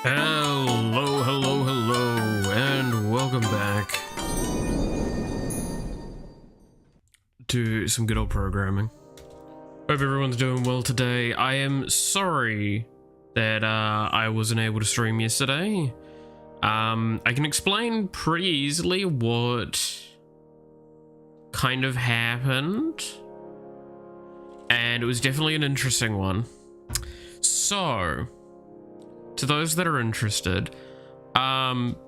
Hello, and welcome back to some good old programming. Hope everyone's doing well today. I am sorry that I wasn't able to stream yesterday. I can explain pretty easily what kind of happened, and it was definitely an interesting one. So, to those that are interested,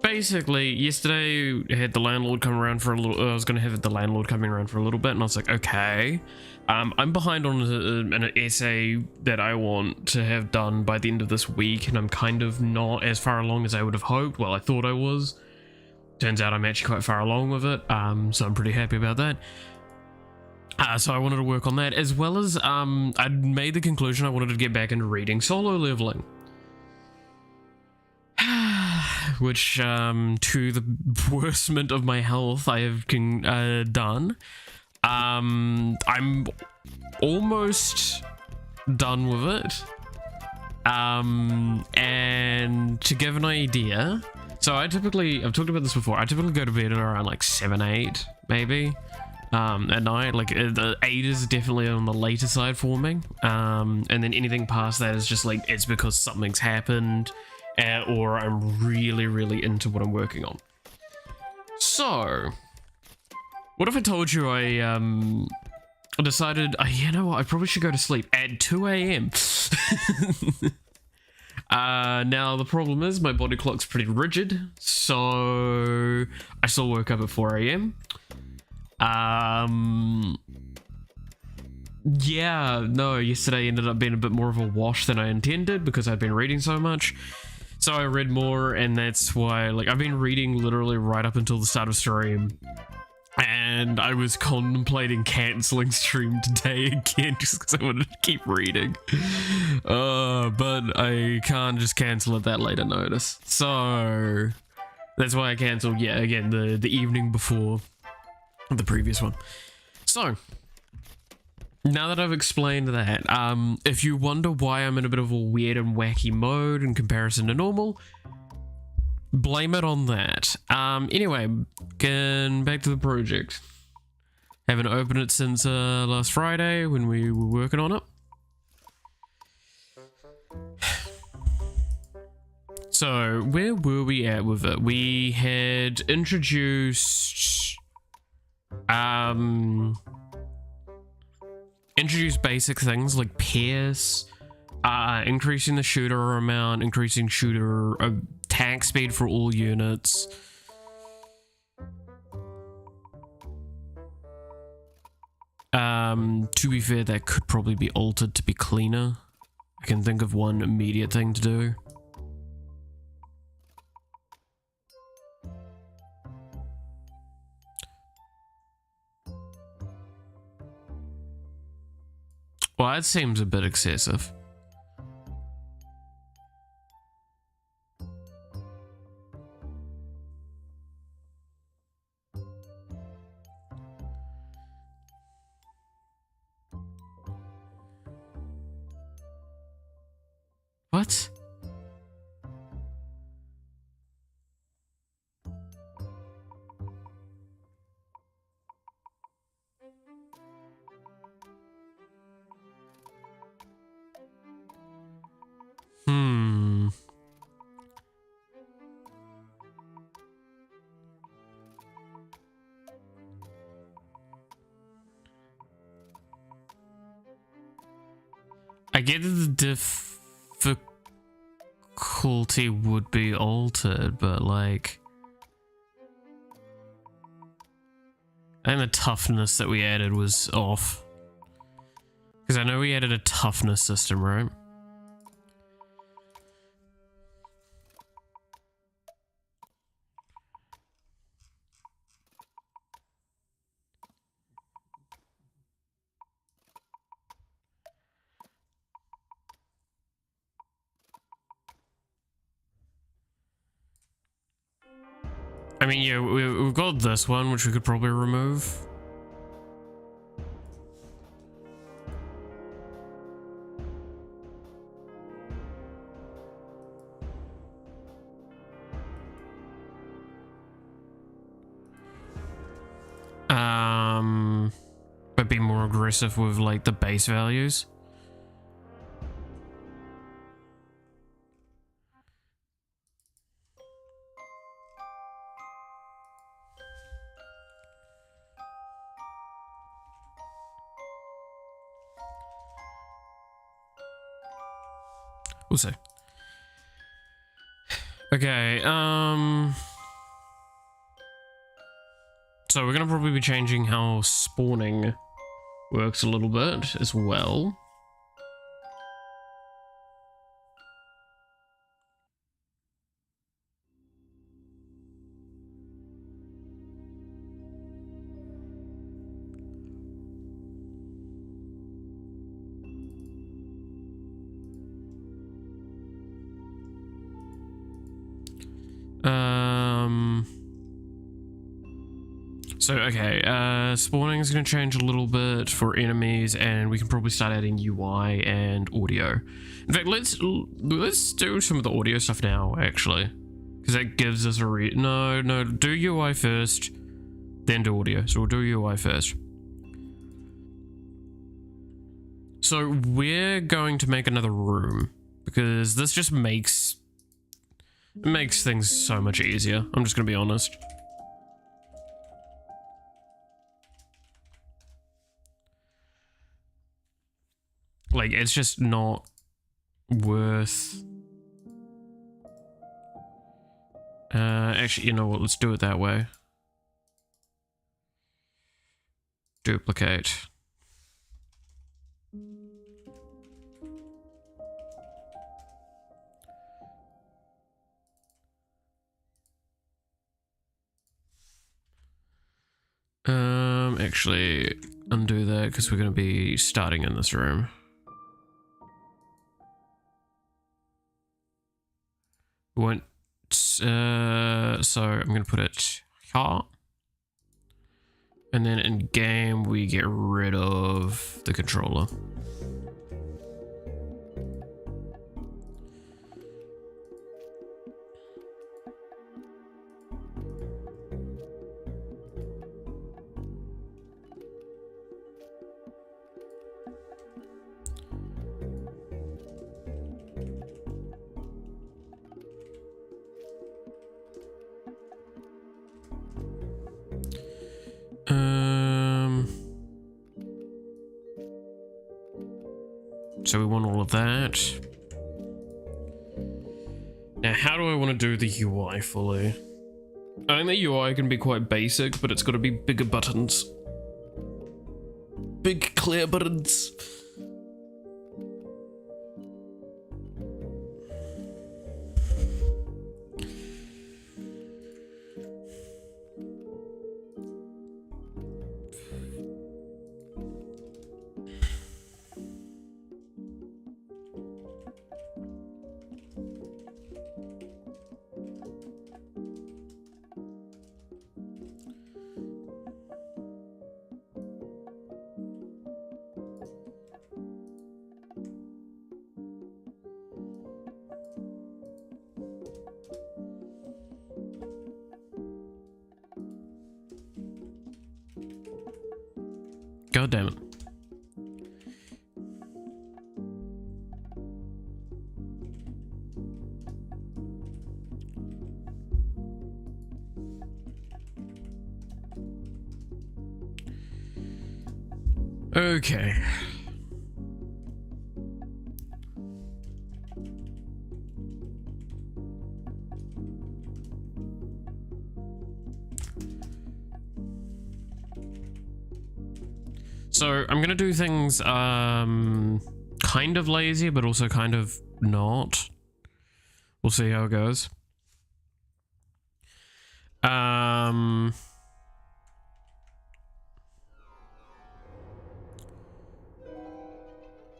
basically yesterday I had the landlord come around for a little. I was gonna have the landlord coming around for a little bit, and I was like, okay, I'm behind on an essay that I want to have done by the end of this week, and I'm kind of not as far along as I would have hoped. Well, I thought I was. Turns out I'm actually quite far along with it, so I'm pretty happy about that. So I wanted to work on that, as well as I'd made the conclusion I wanted to get back into reading Solo Leveling. Which, to the worsening of my health, I have done. I'm almost done with it. And to give an idea, so I've talked about this before, I typically go to bed at around like 7, 8, maybe, at night. Like, the 8 is definitely on the later side for me. And then anything past that is just like, it's because something's happened, or I'm really, really into what I'm working on. So, what if I told you I decided, you know what, I probably should go to sleep at 2 a.m. Now the problem is my body clock's pretty rigid, so I still woke up at 4 a.m. Yeah, no, yesterday ended up being a bit more of a wash than I intended because I'd been reading so much. So I read more, and that's why, like, I've been reading literally right up until the start of stream. And I was contemplating cancelling stream today again just because I wanted to keep reading. But I can't just cancel at that later notice. So that's why I cancelled, yeah, again, the evening before the previous one. So, now that I've explained that, if you wonder why I'm in a bit of a weird and wacky mode in comparison to normal, blame it on that. Anyway, getting back to the project. Haven't opened it since last Friday when we were working on it. So, where were we at with it? We had introduced basic things like Pierce, increasing the shooter amount, increasing shooter attack speed for all units. To be fair, that could probably be altered to be cleaner. I can think of one immediate thing to do. Well, that seems a bit excessive. What? I get that the difficulty would be altered, but like, I think the toughness that we added was off. Because I know we added a toughness system, right? I mean, yeah, we've got this one, which we could probably remove. aggressive with like the base values. We'll see. Okay, so we're gonna probably be changing how spawning works a little bit as well. So, okay, spawning is going to change a little bit for enemies, and we can probably start adding UI and audio. In fact, let's do some of the audio stuff now, actually, because that gives us a no, do UI first, then do audio. So we'll do UI first. So we're going to make another room, because this just makes things so much easier. I'm just going to be honest. Like, it's just not worth... actually, you know what? Let's do it that way. Duplicate. Actually, undo that because we're going to be starting in this room. Won't, so I'm going to put it here. And then in game, we get rid of the controller. So we want all of that. Now, how do I want to do the UI fully? I think the UI can be quite basic, but it's got to be bigger buttons. Big clear buttons. God damn it. Okay. So I'm gonna do things kind of lazy, but also kind of not. We'll see how it goes.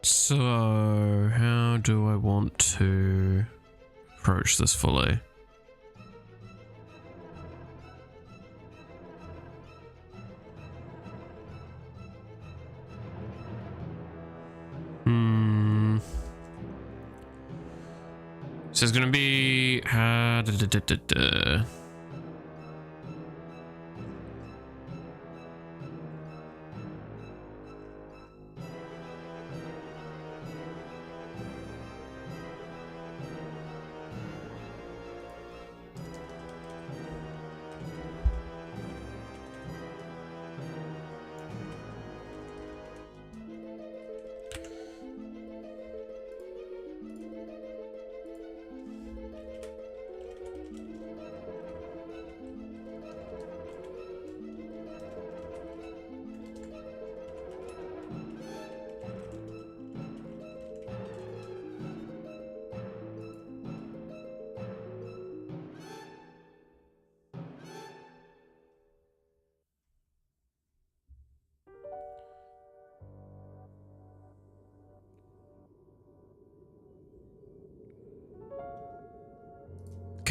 So how do I want to approach this fully? So it's gonna be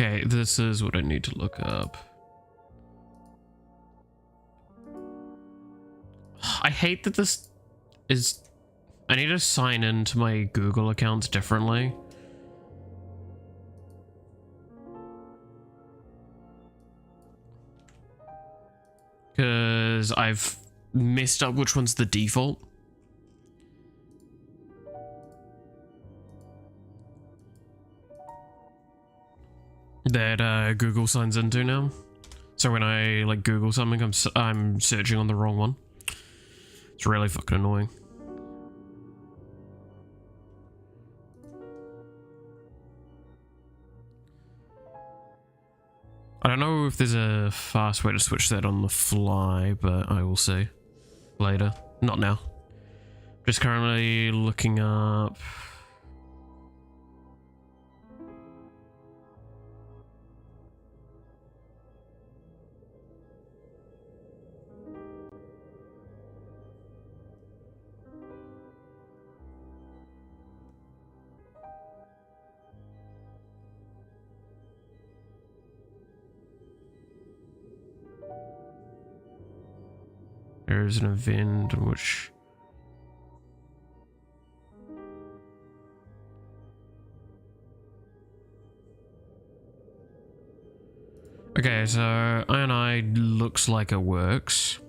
Okay, this is what I need to look up. I hate that this is... I need to sign into my Google accounts differently. Because I've messed up which one's the default. That Google signs into now. So when I like Google something, I'm searching on the wrong one. It's really fucking annoying. I don't know if there's a fast way to switch that on the fly, but I will see later. Not now. Just currently looking up. There's an event in which... Okay, so INI looks like it works.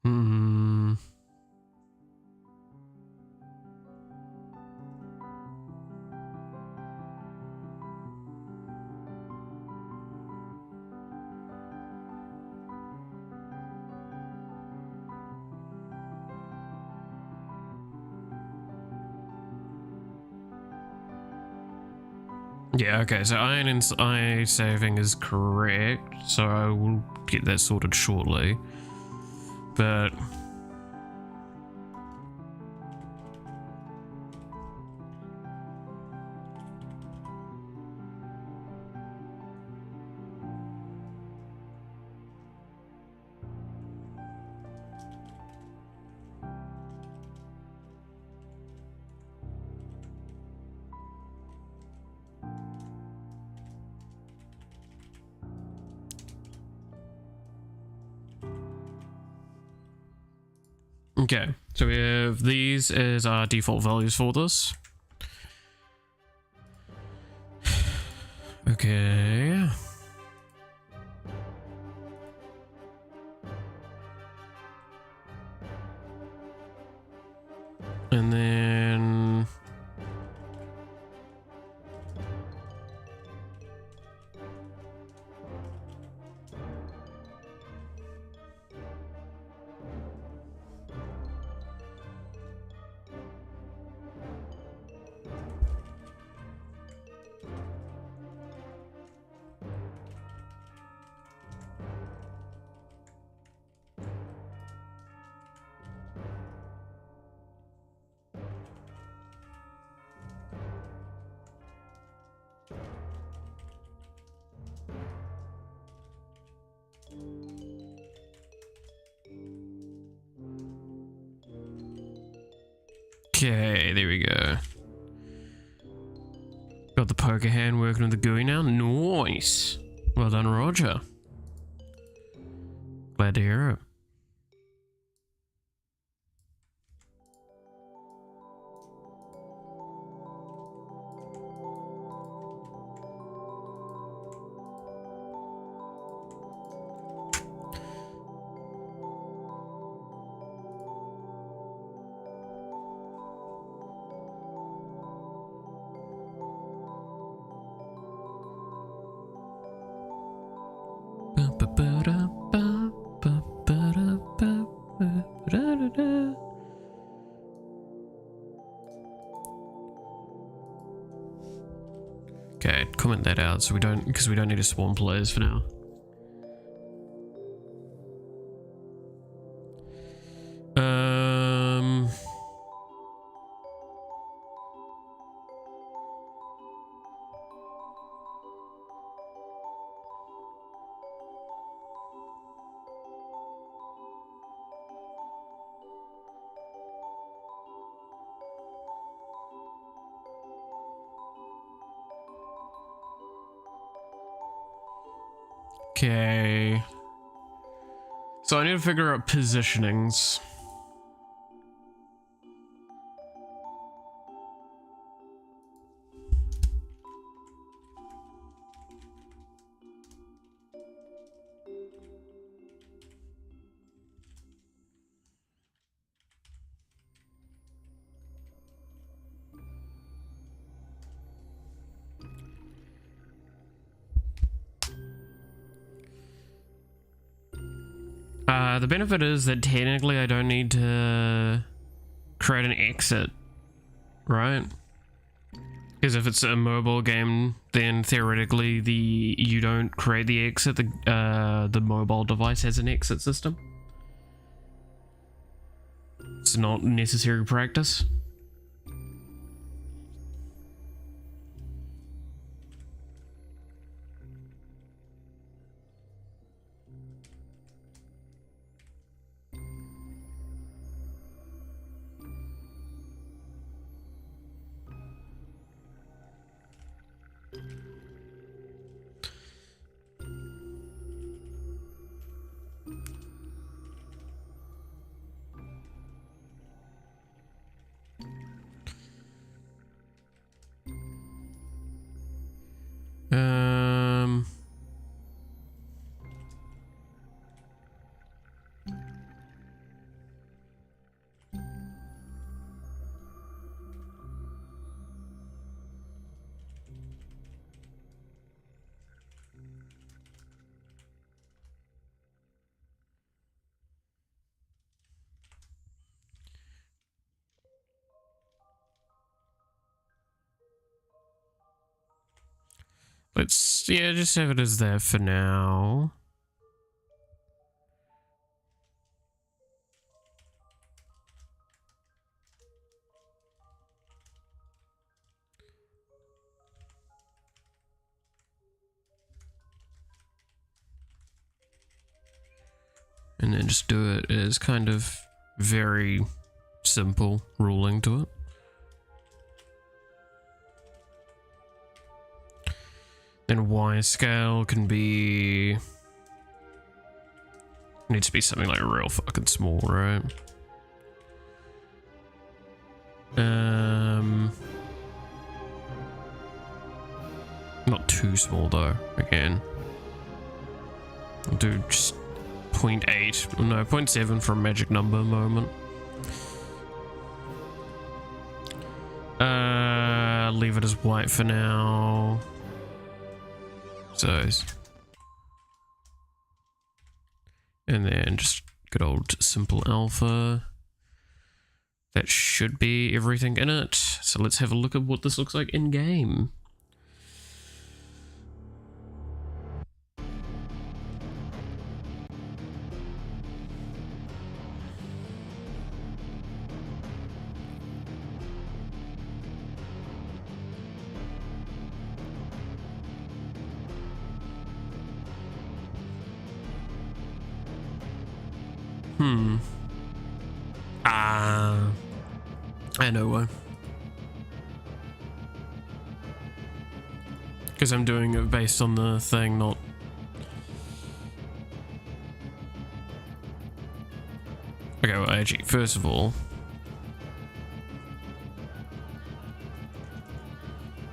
Hmm. Yeah, okay, so I saving is correct, so I will get that sorted shortly. But okay, so we have these as our default values for this. Okay. And then Okay, there we go. Got the poker hand working with the GUI now. Nice. Well done, Roger. Glad to hear it. Okay, comment that out so because we don't need to spawn players for now. Okay. So I need to figure out positionings. The benefit is that technically I don't need to create an exit, right? Because if it's a mobile game, then theoretically you don't create the exit. The mobile device has an exit system. It's not necessary practice. Let's, yeah, just have it as there for now. And then just do it as kind of very simple ruling to it. Then Y scale can be... needs to be something like real fucking small, right? Not too small though, again. I'll do just 0.8, no, 0.7 for a magic number moment. Leave it as white for now. So, and then just good old simple alpha. That should be everything in it. So let's have a look at what this looks like in game. I know why. Because I'm doing it based on the thing, not... Okay, well, actually, first of all...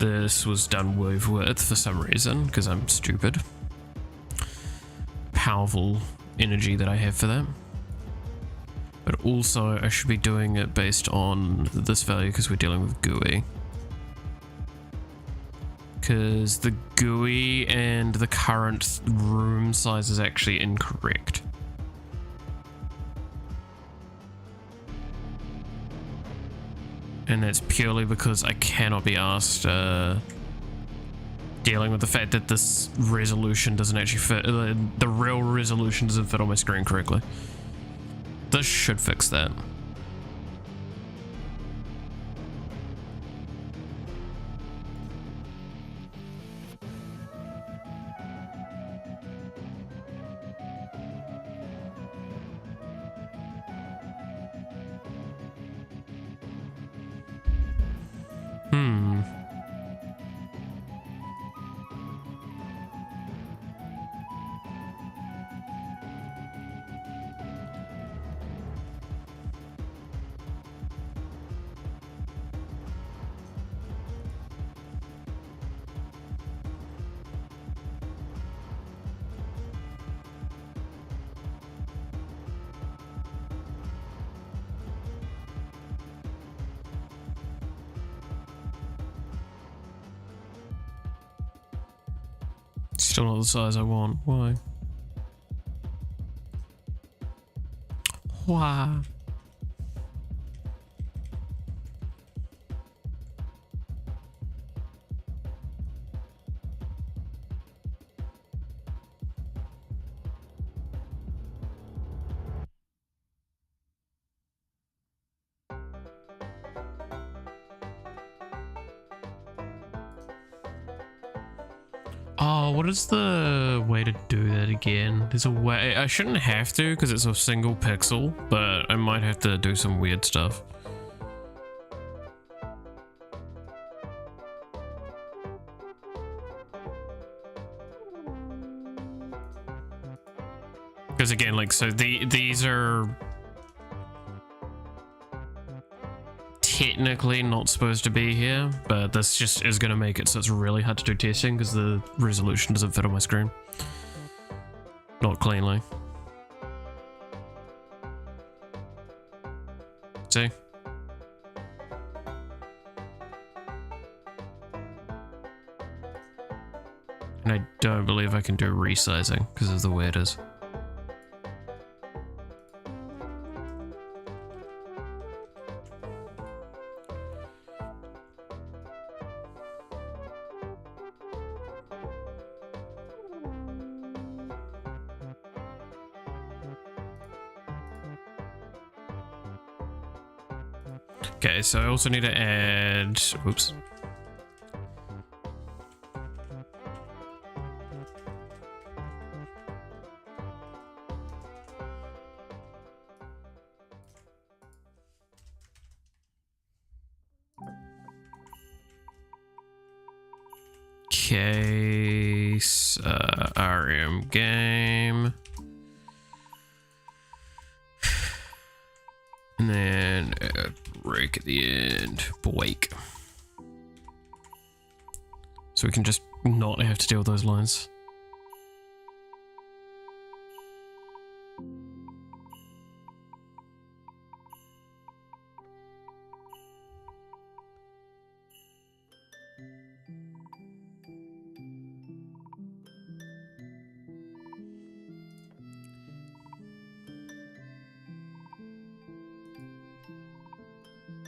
This was done with for some reason, because I'm stupid. Powerful energy that I have for that. But also, I should be doing it based on this value, because we're dealing with GUI. Because the GUI and the current room size is actually incorrect. And that's purely because I cannot be asked dealing with the fact that this resolution doesn't actually fit, the real resolution doesn't fit on my screen correctly. This should fix that. Still not the size I want. Why? Why? Oh, what is the way to do that again? There's a way. I shouldn't have to because it's a single pixel, but I might have to do some weird stuff. Because again, like, so these are technically not supposed to be here, but this just is going to make it so it's really hard to do testing because the resolution doesn't fit on my screen. Not cleanly. See? And I don't believe I can do resizing because of the way it is. Okay, so I also need to add, oops. Case, RM game. And then break at the end, break. So we can just not have to deal with those lines.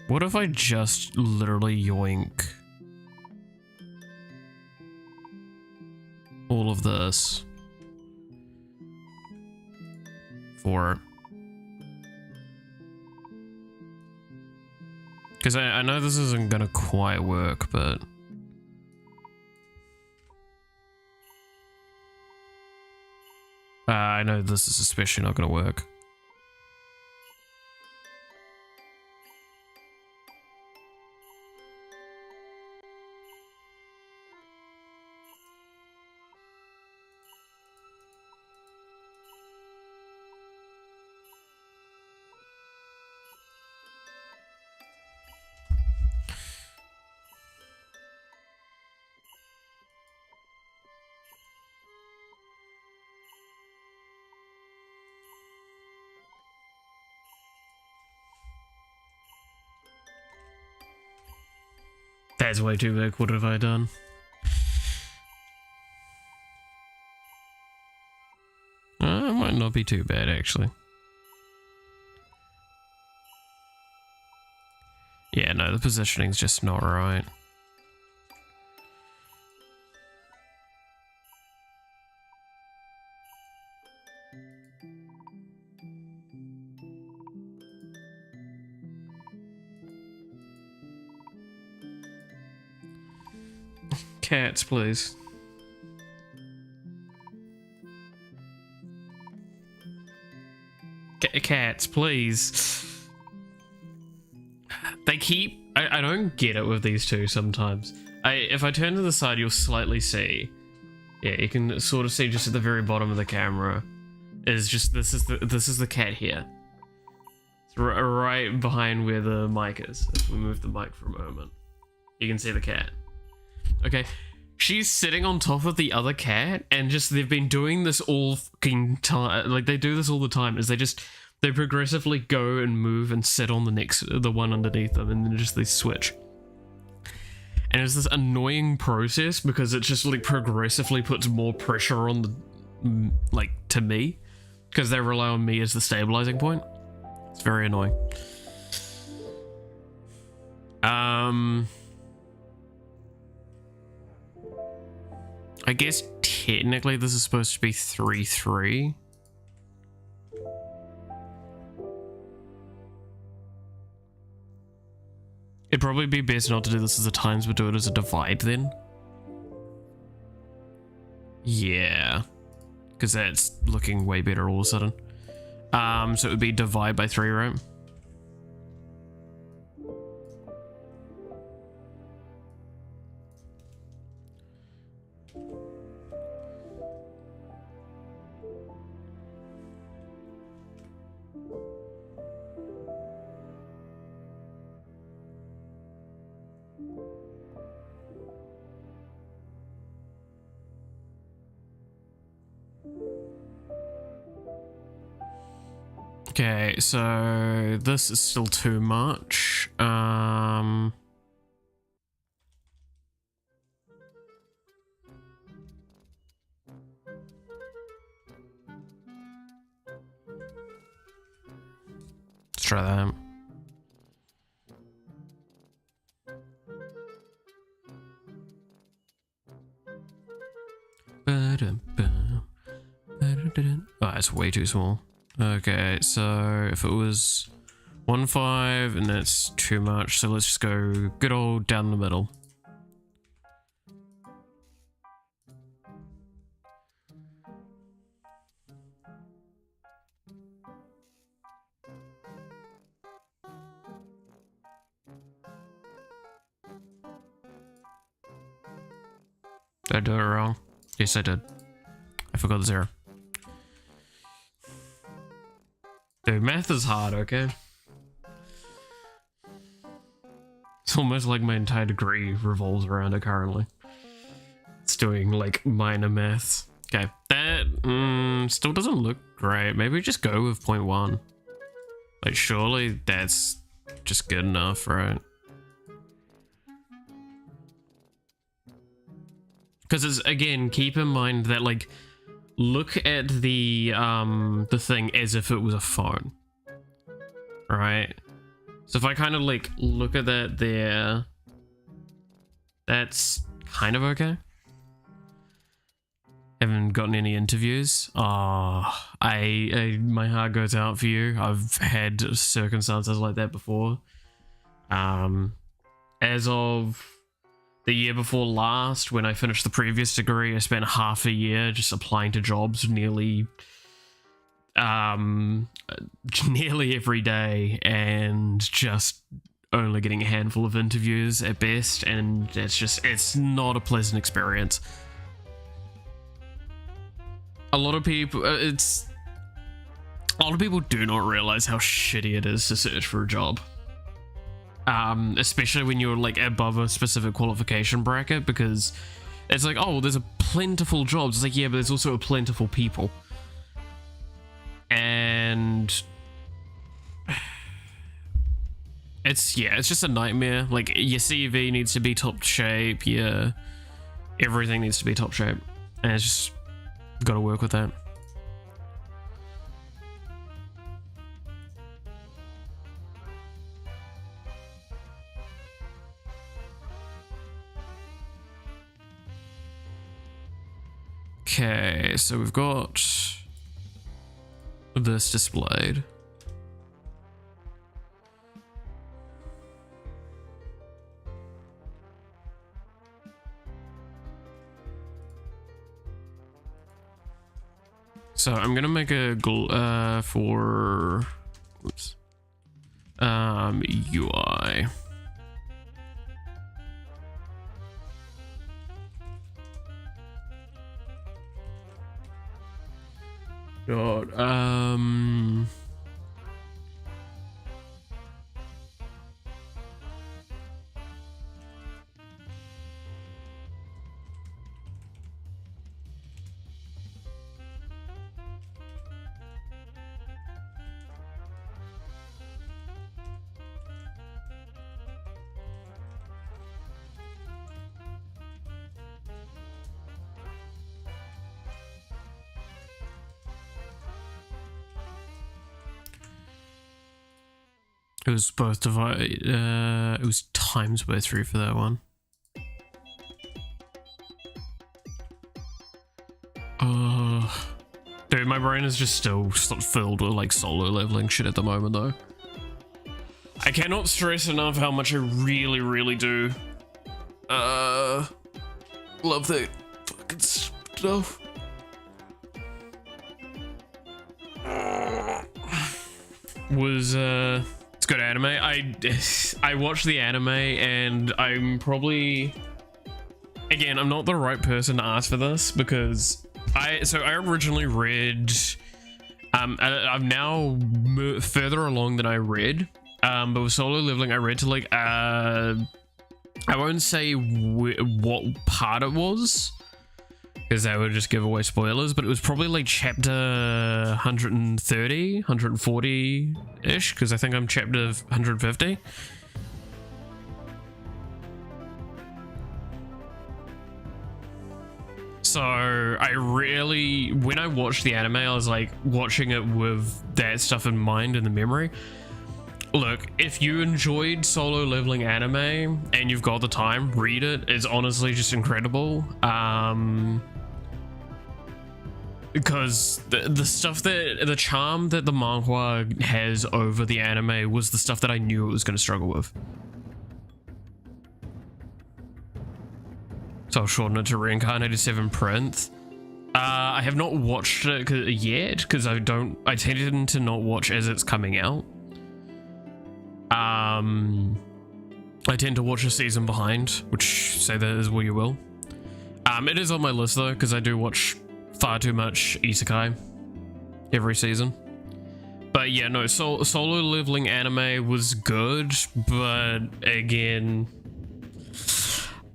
What if I just literally yoink all of this for... Because I know this isn't gonna quite work, but... I know this is especially not gonna work. That's way too big. What have I done? It might not be too bad, actually. Yeah, no, the positioning's just not right. Cats, please. Cats, please. They keep... I don't get it with these two sometimes. If I turn to the side, you'll slightly see. Yeah, you can sort of see just at the very bottom of the camera. Is just this is the cat here. It's right behind where the mic is. If we move the mic for a moment, you can see the cat. Okay, she's sitting on top of the other cat, and just they've been doing this all fucking time. Like they do this all the time. Is they progressively go and move and sit on the one underneath them, and then just they switch. And it's this annoying process because it just like progressively puts more pressure on the to me, because they rely on me as the stabilizing point. It's very annoying. I guess technically this is supposed to be 3-3. It'd probably be best not to do this as a times, but do it as a divide then. Yeah. Because that's looking way better all of a sudden. So it would be divide by 3, right? Okay, so this is still too much. Let's try that. Oh, it's way too small. Okay, so if it was 1-5 and that's too much, so let's just go good old down the middle. Did I do it wrong? Yes, I did. I forgot the 0. Dude, math is hard, okay? It's almost like my entire degree revolves around it currently. It's doing, like, minor maths. Okay, that still doesn't look great. Maybe just go with 0.1. Like, surely that's just good enough, right? Because it's, again, keep in mind that, like, look at the thing as if it was a phone, right? So if I kind of like look at that there, that's kind of okay. Haven't gotten any interviews. Oh, my heart goes out for you. I've had circumstances like that before. As of the year before last, when I finished the previous degree, I spent half a year just applying to jobs nearly every day, and just only getting a handful of interviews at best, and it's not a pleasant experience. A lot of people do not realize how shitty it is to search for a job. Especially when you're like above a specific qualification bracket, because it's like, oh, there's a plentiful jobs. It's like, yeah, but there's also a plentiful people. And it's just a nightmare. Like your CV needs to be top shape, yeah, everything needs to be top shape, and it's just got to work with that. Okay, so we've got this displayed. So I'm gonna make a for oops UI. God, it was both divide. It was times by 3 for that one. Dude, my brain is just still filled with like solo leveling shit at the moment, though. I cannot stress enough how much I really do. Love that fucking stuff. It's good anime. I watched the anime and I'm probably, again, I'm not the right person to ask for this because I originally read, I'm now further along than I read, but with Solo Leveling I read to like, I won't say what part it was, because that would just give away spoilers, but it was probably like chapter 130, 140-ish, because I think I'm chapter 150. So I really, when I watched the anime, I was like watching it with that stuff in mind and the memory. Look, if you enjoyed Solo Leveling anime and you've got the time, read it. It's honestly just incredible. Because the stuff the charm that the manhwa has over the anime was the stuff that I knew it was going to struggle with. So I'll shorten it to Reincarnated 7 Prince. I have not watched it yet because I tend to not watch as it's coming out. I tend to watch a season behind, which say that as well you will. It is on my list though, because I do watch far too much isekai every season. But yeah, no, Solo Leveling anime was good, but again,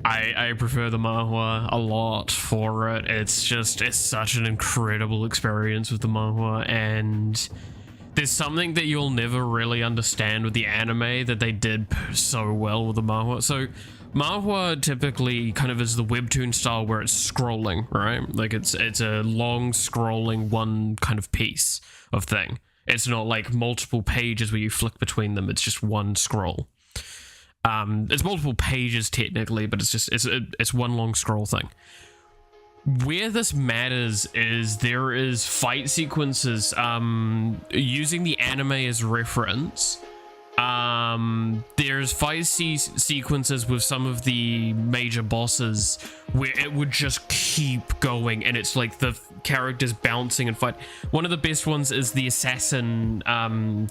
I prefer the manhwa a lot for it. It's such an incredible experience with the manhwa, and there's something that you'll never really understand with the anime that they did so well with the manhwa. So manhwa typically kind of is the webtoon style where it's scrolling, right? Like it's a long scrolling one kind of piece of thing. It's not like multiple pages where you flick between them. It's just one scroll. It's multiple pages technically, but it's one long scroll thing. Where this matters is there is fight sequences, using the anime as reference. There's fight sequences with some of the major bosses where it would just keep going and it's like the characters bouncing and fight. One of the best ones is the assassin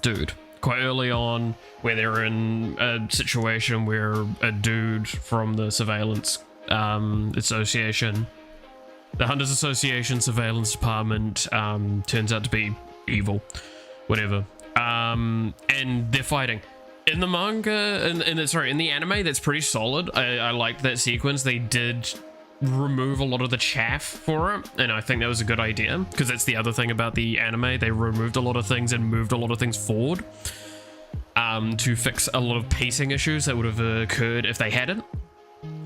dude. Quite early on, where they're in a situation where a dude from the surveillance association, the Hunters Association surveillance department, turns out to be evil, whatever. And they're fighting. In the manga, in the anime, that's pretty solid. I liked that sequence. They did remove a lot of the chaff for it, and I think that was a good idea, because that's the other thing about the anime. They removed a lot of things and moved a lot of things forward. to fix a lot of pacing issues that would have occurred if they hadn't.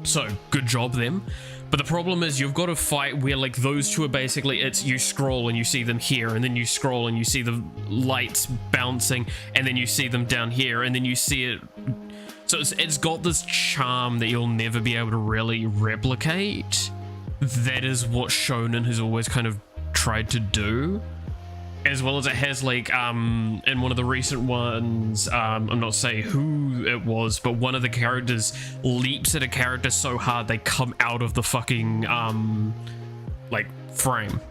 So good job them. But the problem is you've got to fight where like those two are basically, it's you scroll and you see them here, and then you scroll and you see the lights bouncing, and then you see them down here, and then you see it. So it's got this charm that you'll never be able to really replicate. That is what Shonen has always kind of tried to do. As well as it has like in one of the recent ones, I'm not saying who it was, but one of the characters leaps at a character so hard they come out of the fucking like frame,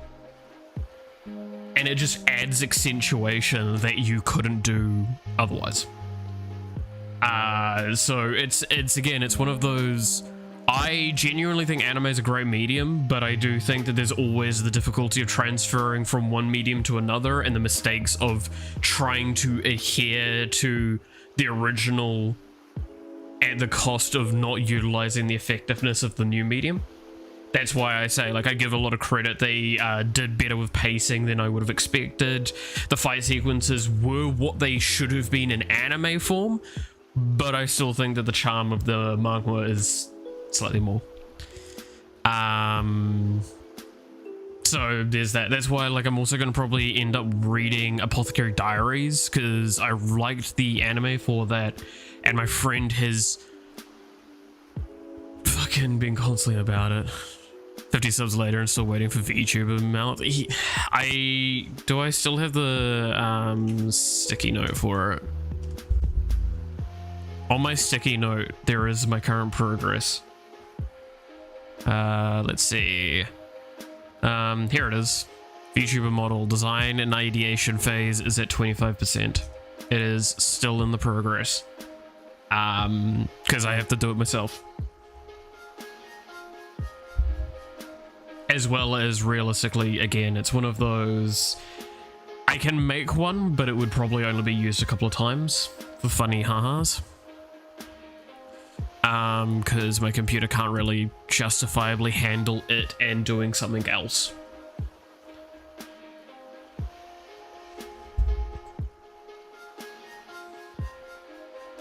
and it just adds accentuation that you couldn't do otherwise. So it's again, it's one of those. I genuinely think anime is a great medium, but I do think that there's always the difficulty of transferring from one medium to another, and the mistakes of trying to adhere to the original at the cost of not utilizing the effectiveness of the new medium. That's why I say, like, I give a lot of credit. They did better with pacing than I would have expected. The fight sequences were what they should have been in anime form, but I still think that the charm of the manga is slightly more. So there's that. That's why, like, I'm also going to probably end up reading Apothecary Diaries, because I liked the anime for that, and my friend has fucking been constantly about it. 50 subs later and still waiting for VTuber mount. Do I still have the sticky note for it? On my sticky note, there is my current progress. Let's see. Here it is. VTuber model design and ideation phase is at 25%. It is still in the progress. Because I have to do it myself. As well as realistically, again, it's one of those. I can make one, but it would probably only be used a couple of times for funny ha-has. Because my computer can't really justifiably handle it and doing something else.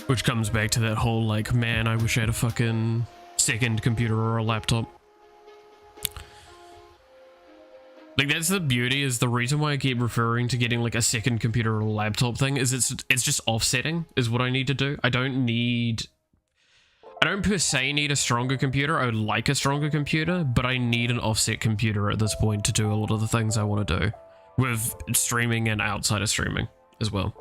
Which comes back to that whole, like, man, I wish I had a fucking second computer or a laptop. Like, that's the beauty, is the reason why I keep referring to getting, like, a second computer or a laptop thing, is it's just offsetting, is what I need to do. I don't per se need a stronger computer. I would like a stronger computer, but I need an offset computer at this point to do a lot of the things I want to do with streaming and outside of streaming as well.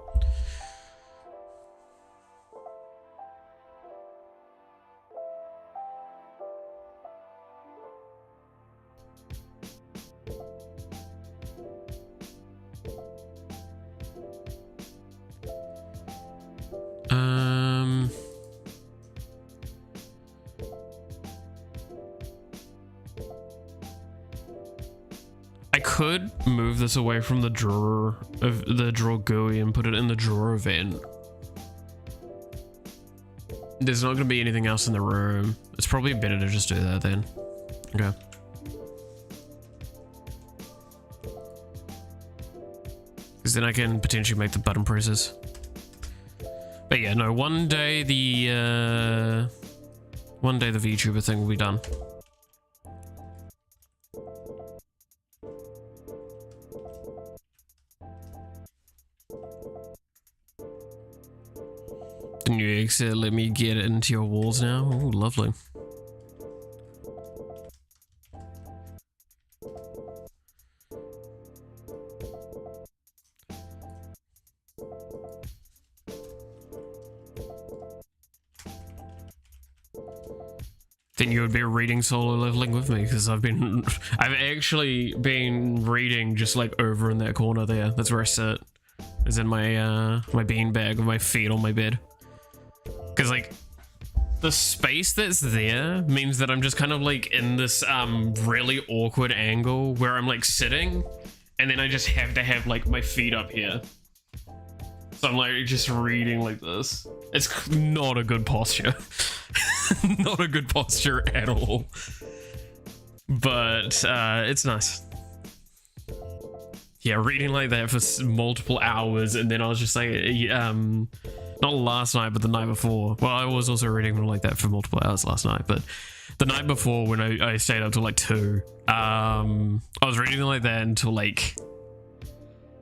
I could move this away from the drawer of the drawer GUI and put it in the drawer event. There's not going to be anything else in the room. It's probably better to just do that then. Okay. Because then I can potentially make the button presses. But yeah, no, one day the VTuber thing will be done. The new exit let me get into your walls now. Oh, lovely. Then you would be reading Solo Leveling with me, because I've actually been reading just like over in that corner there. That's where I sit. Is in my my beanbag with my feet on my bed. Because like the space that's there means that I'm just kind of like in this really awkward angle where I'm like sitting, and then I just have to have like my feet up here. So I'm like just reading like this. It's not a good posture. Not a good posture at all. But it's nice. Yeah, reading like that for multiple hours, and then I was just like, Not last night, but the night before. Well, I was also reading them like that for multiple hours last night, but the night before when I stayed up till like 2, I was reading them like that until like,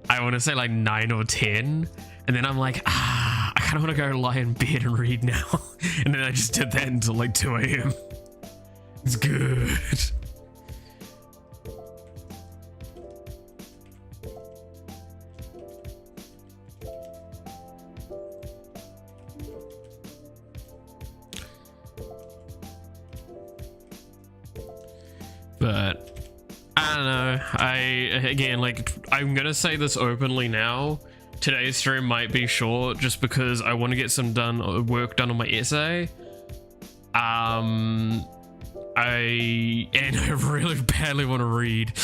I want to say like 9 or 10. And then I'm like, I kind of want to go lie in bed and read now. And then I just did that until like 2 a.m. It's good. But I don't know. Again, like, I'm gonna say this openly now. Today's stream might be short just because I want to get some work done on my essay. I really badly want to read.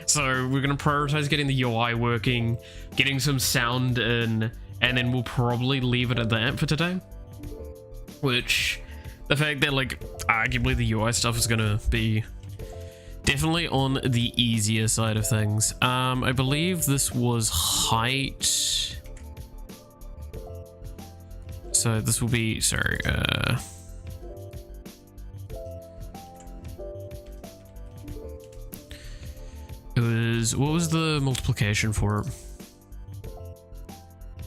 So we're gonna prioritize getting the UI working, getting some sound in, and then we'll probably leave it at that for today. Which, the fact that like arguably the UI stuff is gonna be definitely on the easier side of things. I believe this was height. So this will be, sorry, it was, what was the multiplication for it?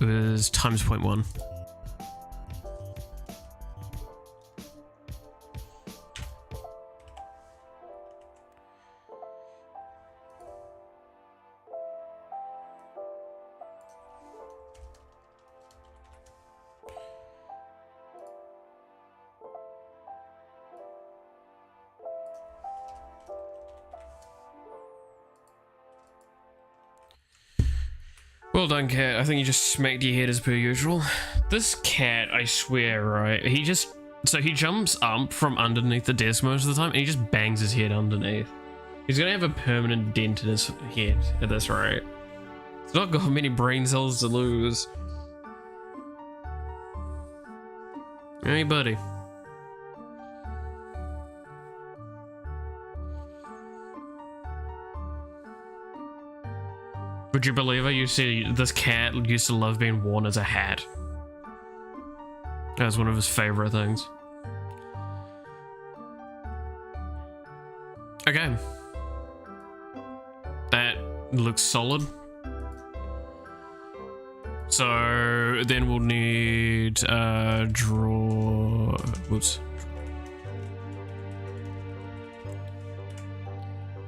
It was times 0.1. Well done, cat. I think you just smacked your head as per usual. This cat, I swear, right? He jumps up from underneath the desk most of the time and he just bangs his head underneath. He's gonna have a permanent dent in his head at this rate. He's not got many brain cells to lose. Hey, buddy. Would you believe it? You see, this cat used to love being worn as a hat. That was one of his favorite things. Okay. That looks solid. So then we'll need draw. Whoops.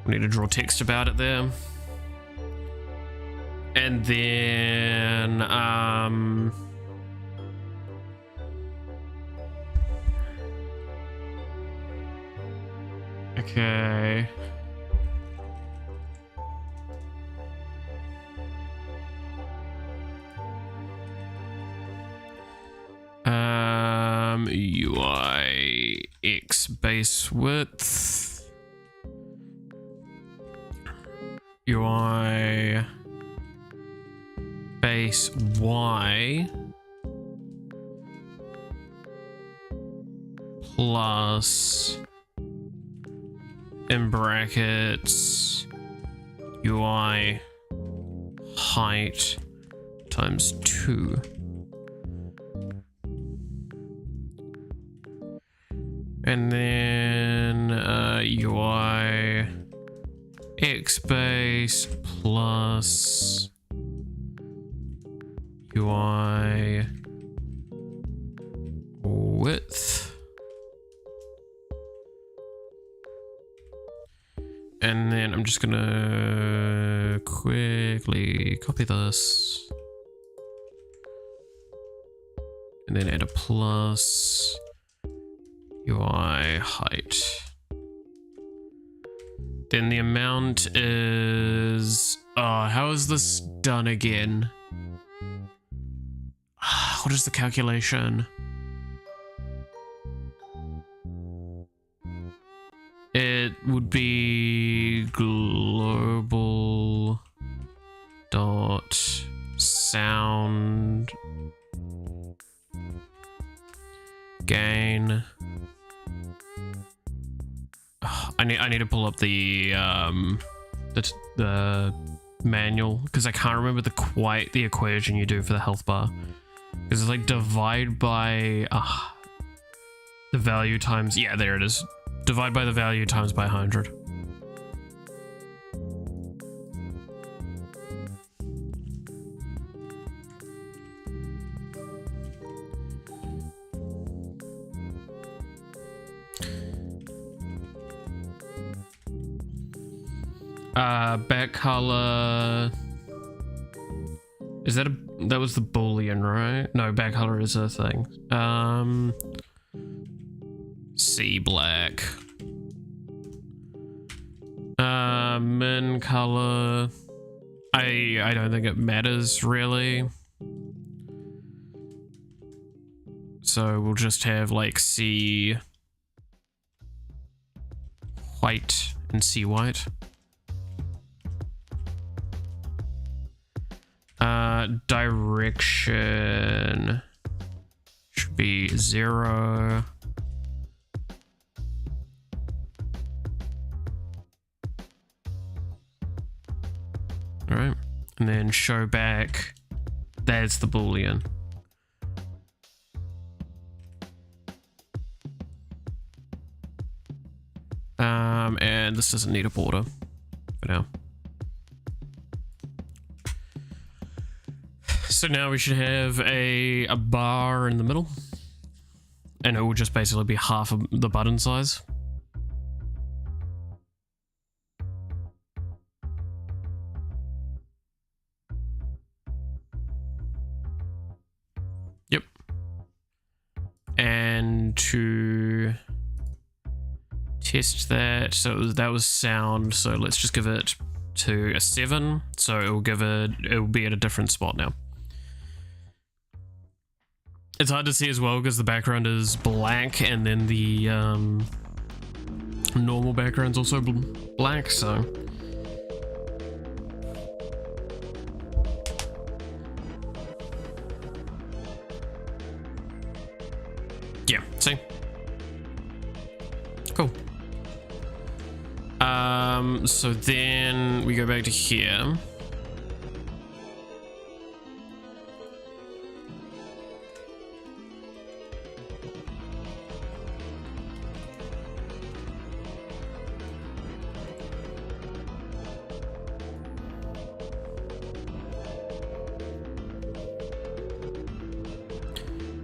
We need to draw text about it there. And then, okay. UI X base width. UI base Y plus in brackets UI height times 2. And then UI X base plus UI width, and then I'm just gonna quickly copy this and then add a plus UI height. Then the amount is, how is this done again? What is the calculation? It would be global dot sound gain. I need to pull up the manual because I can't remember the equation you do for the health bar. Because it's like divide by the value times, yeah, there it is. Divide by the value times by 100. Back color. Is that that was the Boolean, right? No, back color is a thing. C black. Min color. I don't think it matters really. So we'll just have like C white and C white. Direction should be 0. All right, and then show back, that's the Boolean. And this doesn't need a border for now. So now we should have a bar in the middle, and it will just basically be half of the button size. Yep. And to test that, so that was sound, so let's just give it to a 7, so it will be at a different spot now. It's hard to see as well because the background is black and then the normal background's also black, so yeah, see? Cool. So then we go back to here.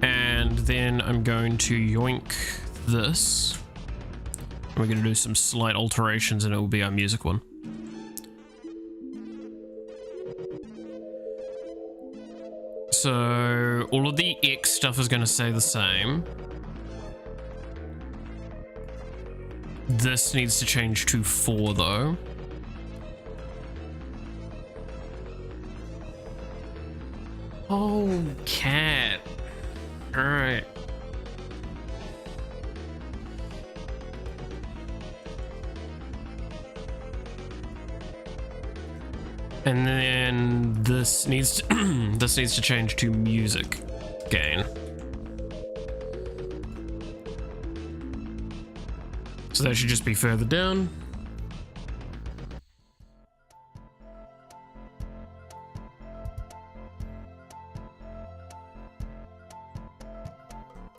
And then I'm going to yoink this. We're going to do some slight alterations and it will be our music one. So all of the X stuff is going to stay the same. This needs to change to 4 though. Oh, cat. All right. And then this needs to this needs to change to music gain. So that should just be further down.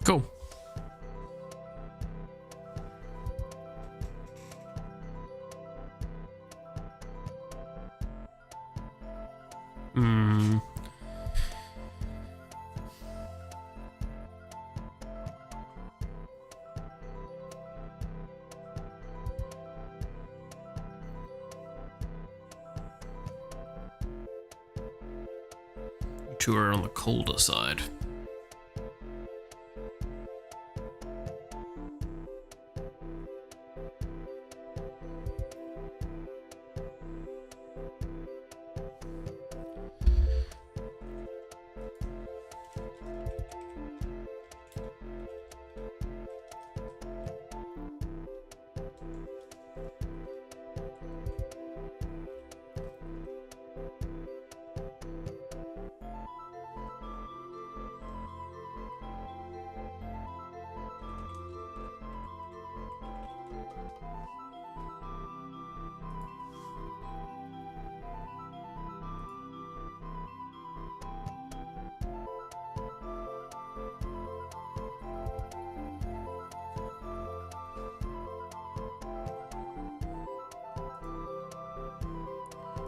Cool. Two are on the colder side.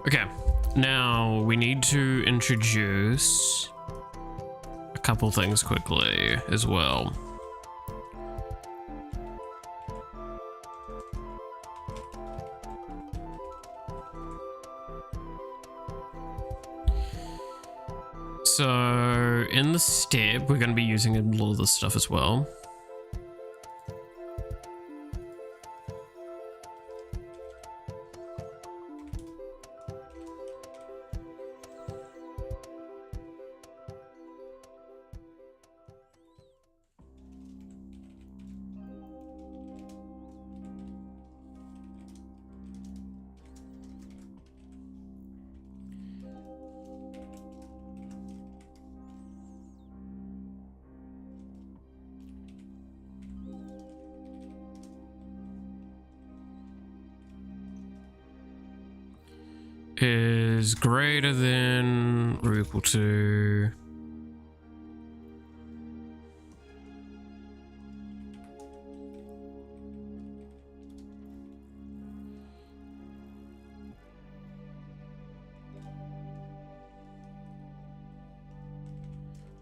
Okay, now we need to introduce a couple things quickly as well. So in the step, we're going to be using a lot of this stuff as well. Is greater than or equal to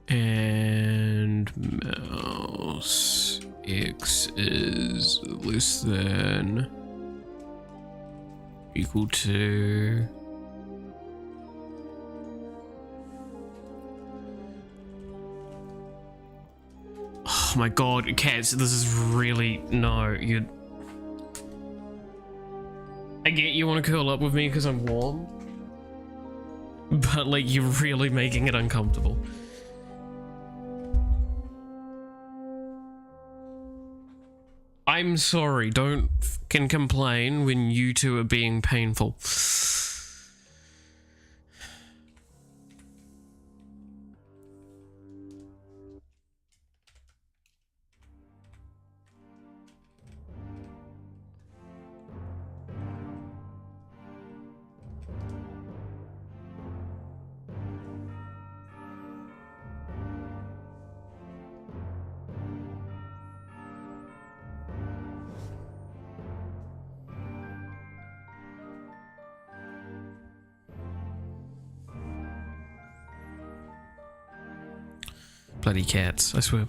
and mouse x is less than equal to oh my god, cats, this is really no, you I get you want to curl up with me because I'm warm, but like you're really making it uncomfortable. I'm sorry, don't fucking complain when you two are being painful. Bloody cats, I swear.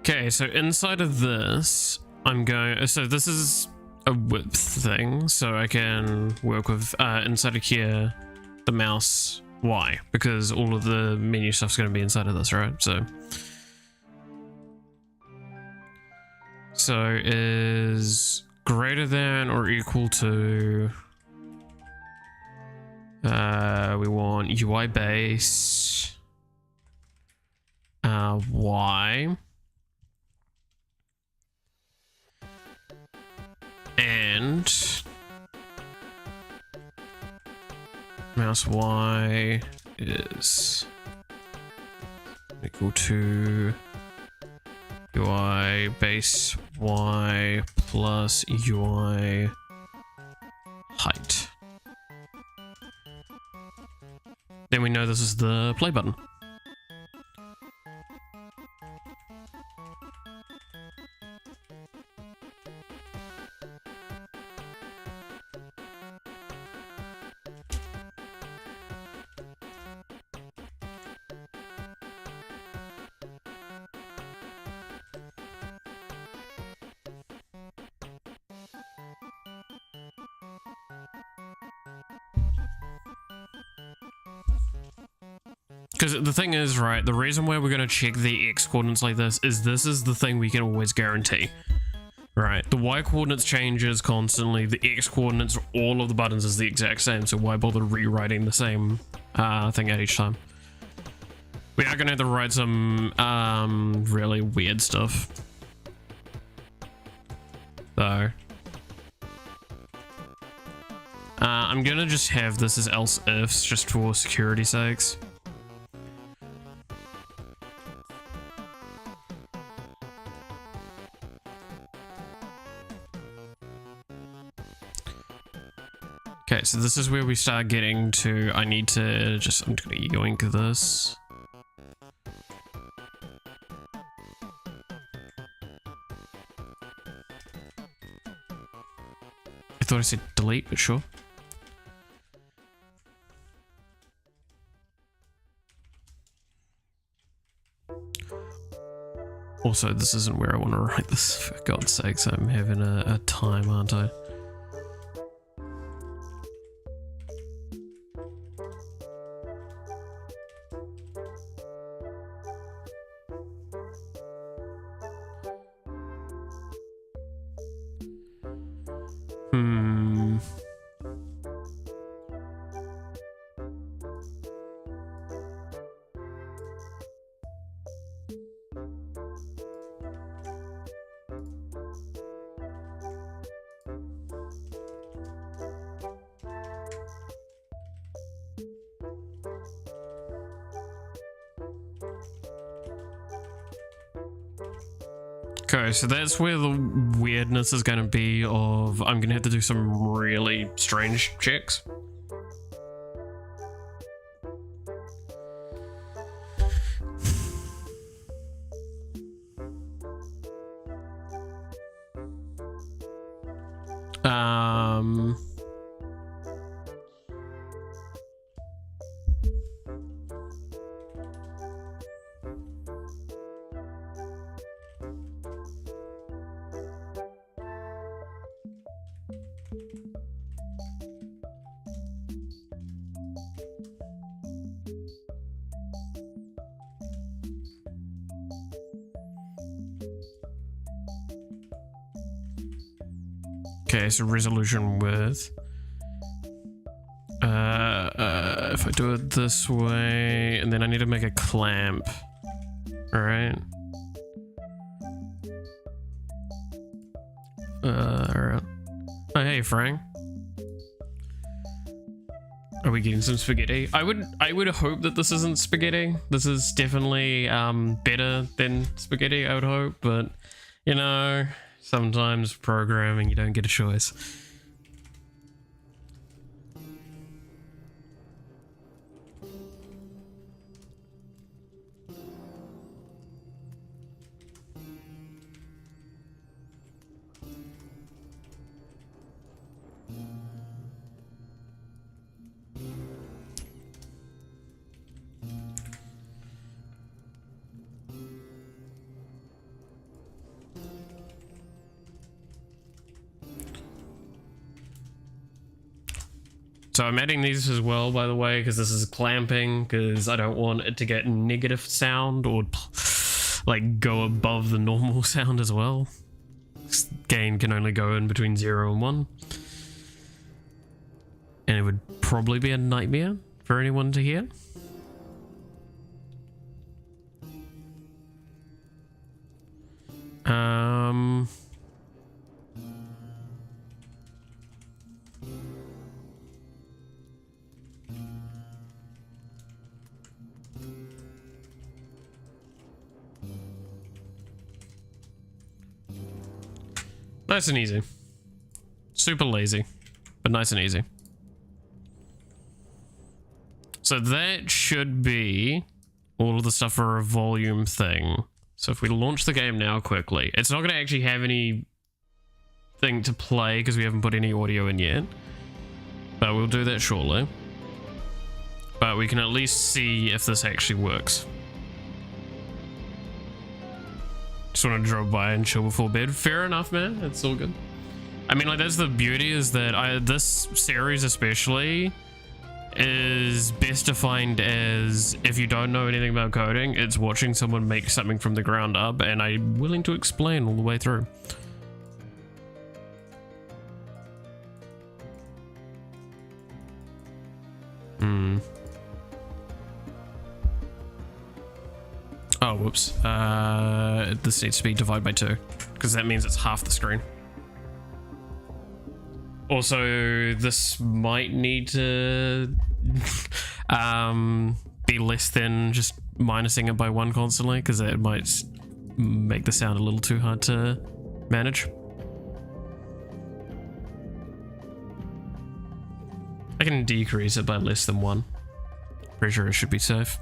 Okay, so inside of this, I'm going, so this is a width thing, so I can work with inside of here the mouse Y, because all of the menu stuff's going to be inside of this, right? So is greater than or equal to we want UI base Y and mouse Y is equal to UI base Y plus UI height. Then we know this is the play button. Because the thing is, right, the reason why we're going to check the X coordinates like this is the thing we can always guarantee. Right, the Y coordinates changes constantly, the X coordinates, all of the buttons is the exact same, so why bother rewriting the same thing at each time? We are going to have to write some really weird stuff. Though. I'm going to just have this as else ifs just for security sakes. Okay, so this is where we start getting to, I'm just gonna yoink this. I thought I said delete, but sure. Also, this isn't where I want to write this, for God's sakes. I'm having a time, aren't I? Okay, so that's where the weirdness is going to be of, I'm going to have to do some really strange checks. Okay, so resolution width. If I do it this way, and then I need to make a clamp. Alright. Alright. Oh, hey, Frank. Are we getting some spaghetti? I would hope that this isn't spaghetti. This is definitely better than spaghetti, I would hope, but you know, sometimes programming you don't get a choice. So I'm adding these as well, by the way, because this is clamping, because I don't want it to get negative sound or like go above the normal sound as well. This gain can only go in between 0 and 1. And it would probably be a nightmare for anyone to hear. Nice and easy. Super lazy, but nice and easy. So that should be all of the stuff for a volume thing. So if we launch the game now quickly, it's not going to actually have anything to play because we haven't put any audio in yet. But we'll do that shortly. But we can at least see if this actually works. Just want to drop by and chill before bed. Fair enough, man. It's all good. I mean, like, that's the beauty, is that this series especially is best defined as, if you don't know anything about coding, it's watching someone make something from the ground up, and I'm willing to explain all the way through. Oh, whoops. This needs to be divided by 2, because that means it's half the screen. Also, this might need to be less than just minusing it by 1 constantly, because that might make the sound a little too hard to manage. I can decrease it by less than 1. Pretty sure it should be safe.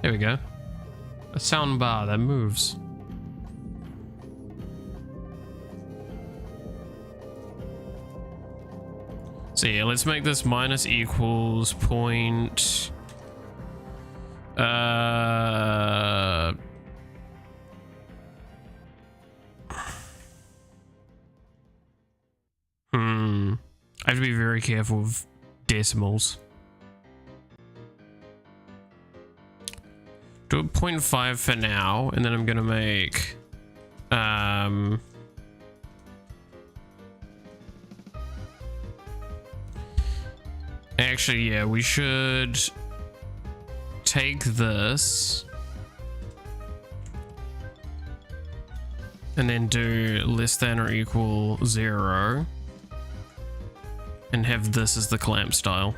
There we go. A sound bar that moves. So yeah, let's make this minus equals point. I have to be very careful of decimals. Do a 0.5 for now, and then I'm gonna make actually, yeah, we should take this and then do less than or equal 0 and have this as the clamp style.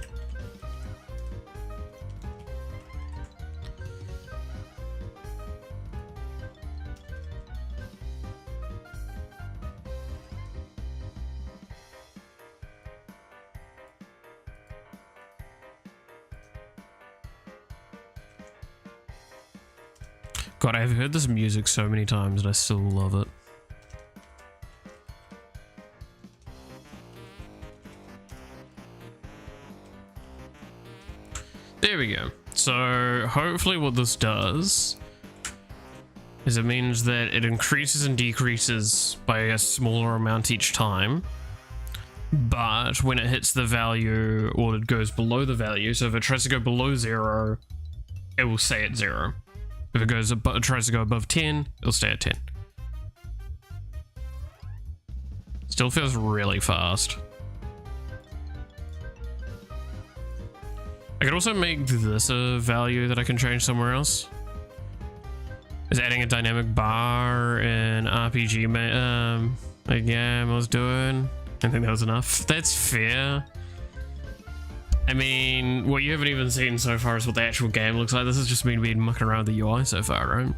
God, I've heard this music so many times and I still love it. There we go. So hopefully what this does is it means that it increases and decreases by a smaller amount each time. But when it hits the value, or it goes below the value, so if it tries to go below 0, it will stay at 0. If it goes above, tries to go above 10, it'll stay at 10. Still feels really fast. I could also make this a value that I can change somewhere else. Is adding a dynamic bar in RPG like yeah, I was doing. I think that was enough. That's fair. I mean, what you haven't even seen so far is what the actual game looks like. This is just me being mucking around with the UI so far, right?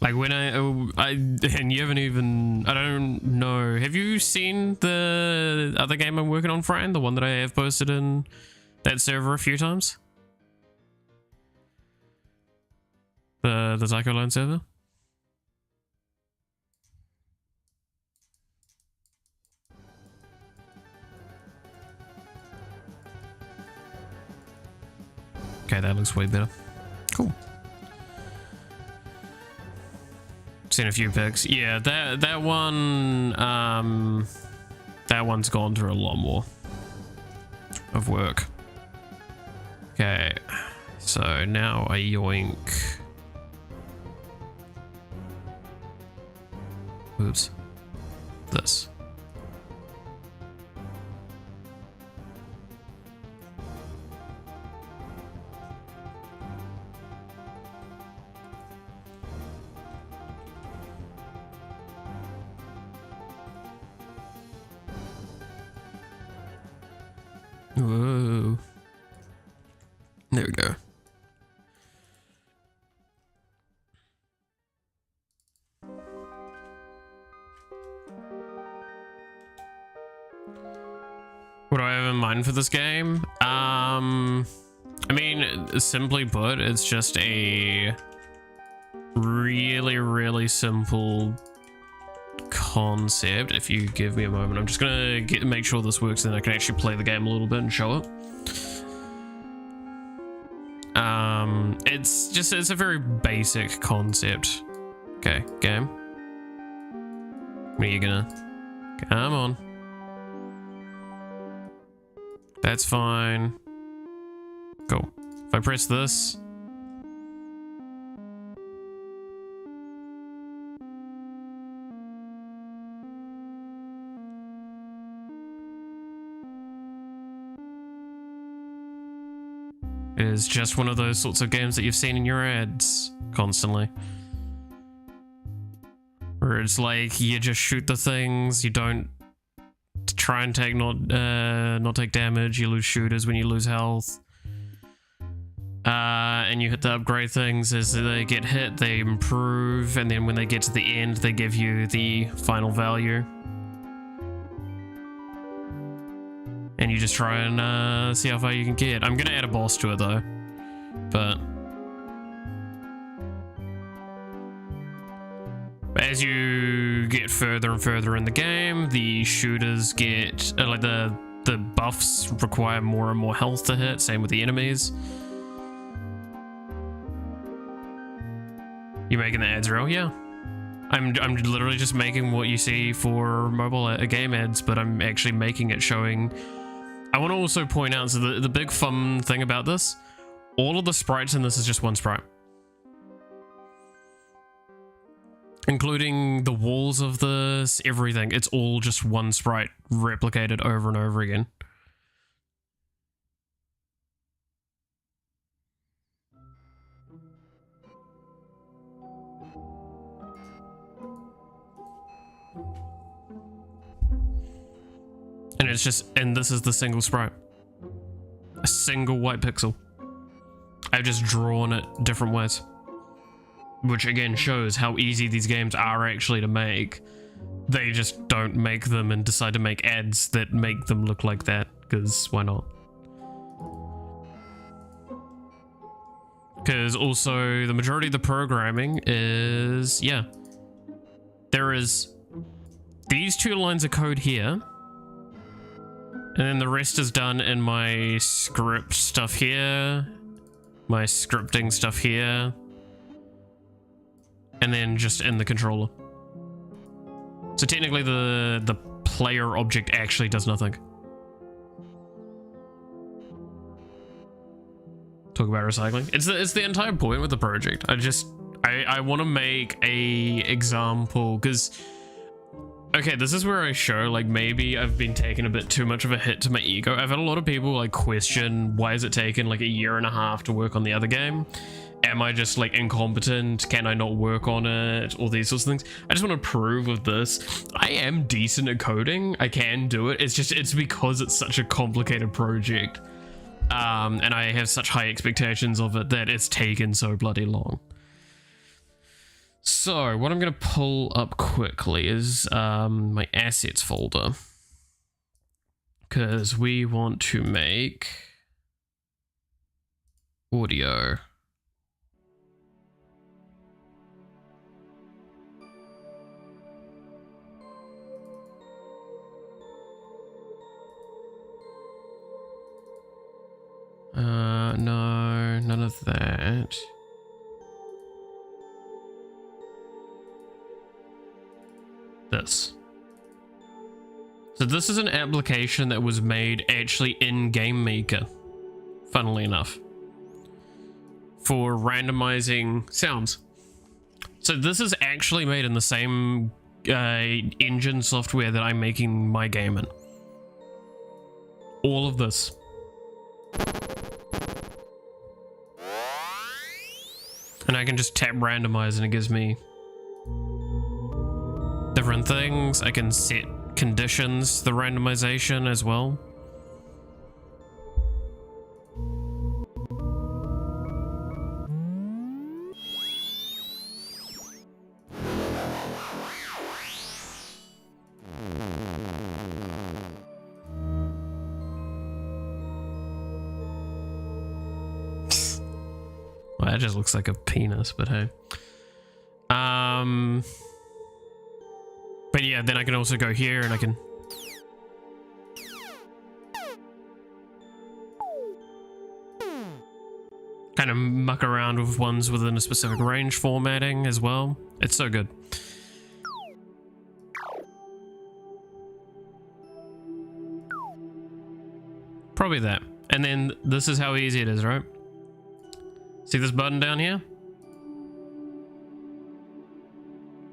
Like when and you haven't even, I don't know, have you seen the other game I'm working on, Fran? The one that I have posted in that server a few times? The Zycoline server? Okay, that looks way better. Cool. Seen a few pics. Yeah, that one that one's gone through a lot more of work. Okay, so now I yoink. Oops. This. Whoa. There we go. What do I have in mind for this game? I mean, simply put, it's just a really, really simple concept. If you give me a moment, I'm just gonna make sure this works, and I can actually play the game a little bit and show it. It's a very basic concept. Okay, game. When are you gonna come on? That's fine. Cool. If I press this, it is just one of those sorts of games that you've seen in your ads constantly. Where it's like you just shoot the things, you don't try and take not take damage, you lose shooters when you lose health. And you hit the upgrade things. As they get hit, they improve, and then when they get to the end, they give you the final value. And you just try and see how far you can get. I'm gonna add a boss to it though, but as you get further and further in the game, the shooters get like the buffs require more and more health to hit. Same with the enemies. You making the ads real? Yeah. I'm literally just making what you see for mobile game ads, but I'm actually making it showing. I want to also point out, so the big fun thing about this, all of the sprites in this is just one sprite. Including the walls of this, everything. It's all just one sprite replicated over and over again. And it's just, and this is the single sprite. A single white pixel. I've just drawn it different ways. Which again shows how easy these games are actually to make. They just don't make them and decide to make ads that make them look like that, because why not? Because also the majority of the programming is, yeah. There is these 2 lines of code here. And then the rest is done in my script stuff here, my scripting stuff here, and then just in the controller. So technically the player object actually does nothing. Talk about recycling. It's the entire point with the project. I want to make a example, because okay, this is where I show, like, maybe I've been taking a bit too much of a hit to my ego. I've had a lot of people, like, question, why has it taken, like, 1.5 years to work on the other game? Am I just, like, incompetent? Can I not work on it? All these sorts of things. I just want to prove with this, I am decent at coding. I can do it. It's just, it's because it's such a complicated project. And I have such high expectations of it that it's taken so bloody long. So, what I'm going to pull up quickly is my assets folder. Because we want to make audio. No, none of that. This. So this is an application that was made actually in Game Maker, funnily enough, for randomizing sounds. So this is actually made in the same engine software that I'm making my game in. All of this. And I can just tap randomize and it gives me different things. I can set conditions, the randomization as well. Well, that just looks like a penis, but hey. But yeah, then I can also go here and I can kind of muck around with ones within a specific range formatting as well. It's so good. Probably that. And then this is how easy it is, right? See this button down here?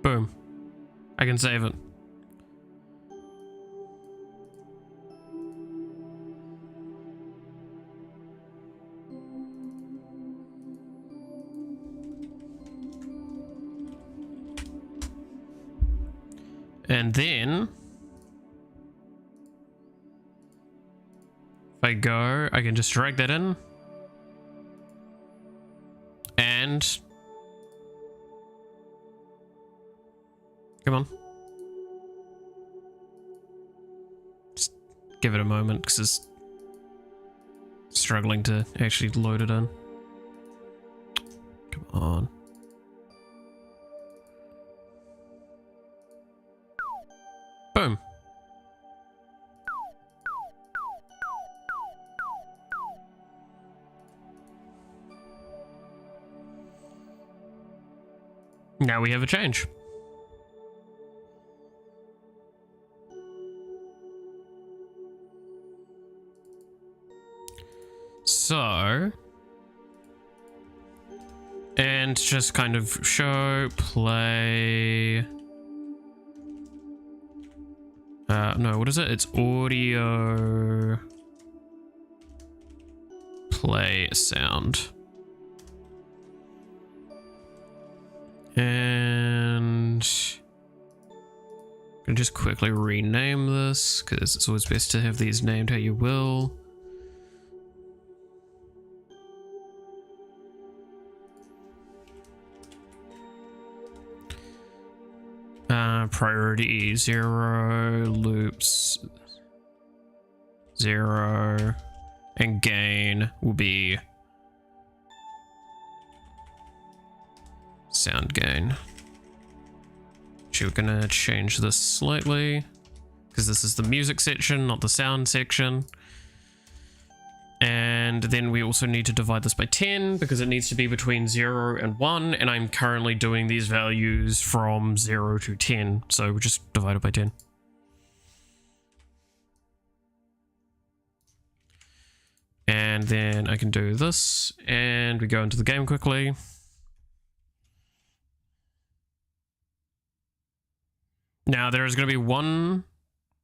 Boom. I can save it. And then if I go, I can just drag that in. And come on. Just give it a moment because it's struggling to actually load it in. Come on. Boom. Now we have a change. So, and just kind of show, play. No, what is it? It's audio, play sound. And I'm gonna just quickly rename this because it's always best to have these named how you will. Priority 0, loops 0, and gain will be sound gain. Actually, we're gonna change this slightly because this is the music section, not the sound section. And then we also need to divide this by 10 because it needs to be between 0 and 1, and I'm currently doing these values from 0 to 10, so we just divide it by 10. And then I can do this, and we go into the game quickly. Now, there is going to be one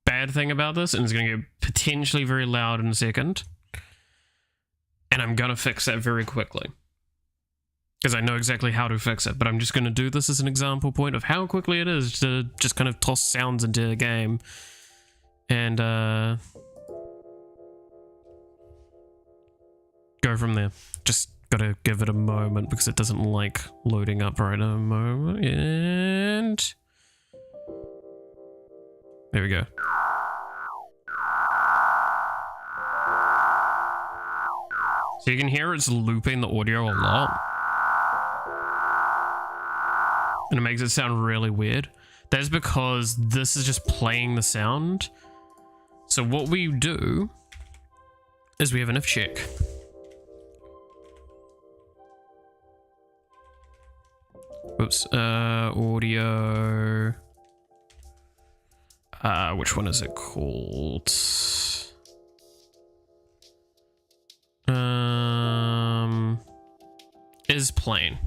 bad thing about this, and it's going to get potentially very loud in a second. And I'm going to fix that very quickly. Because I know exactly how to fix it, but I'm just going to do this as an example point of how quickly it is to just kind of toss sounds into a game. And go from there. Just got to give it a moment because it doesn't like loading up right in a moment. And there we go. So you can hear it's looping the audio a lot. And it makes it sound really weird. That's because this is just playing the sound. So what we do is we have an if check. Oops, audio. Which one is it called? Is plain.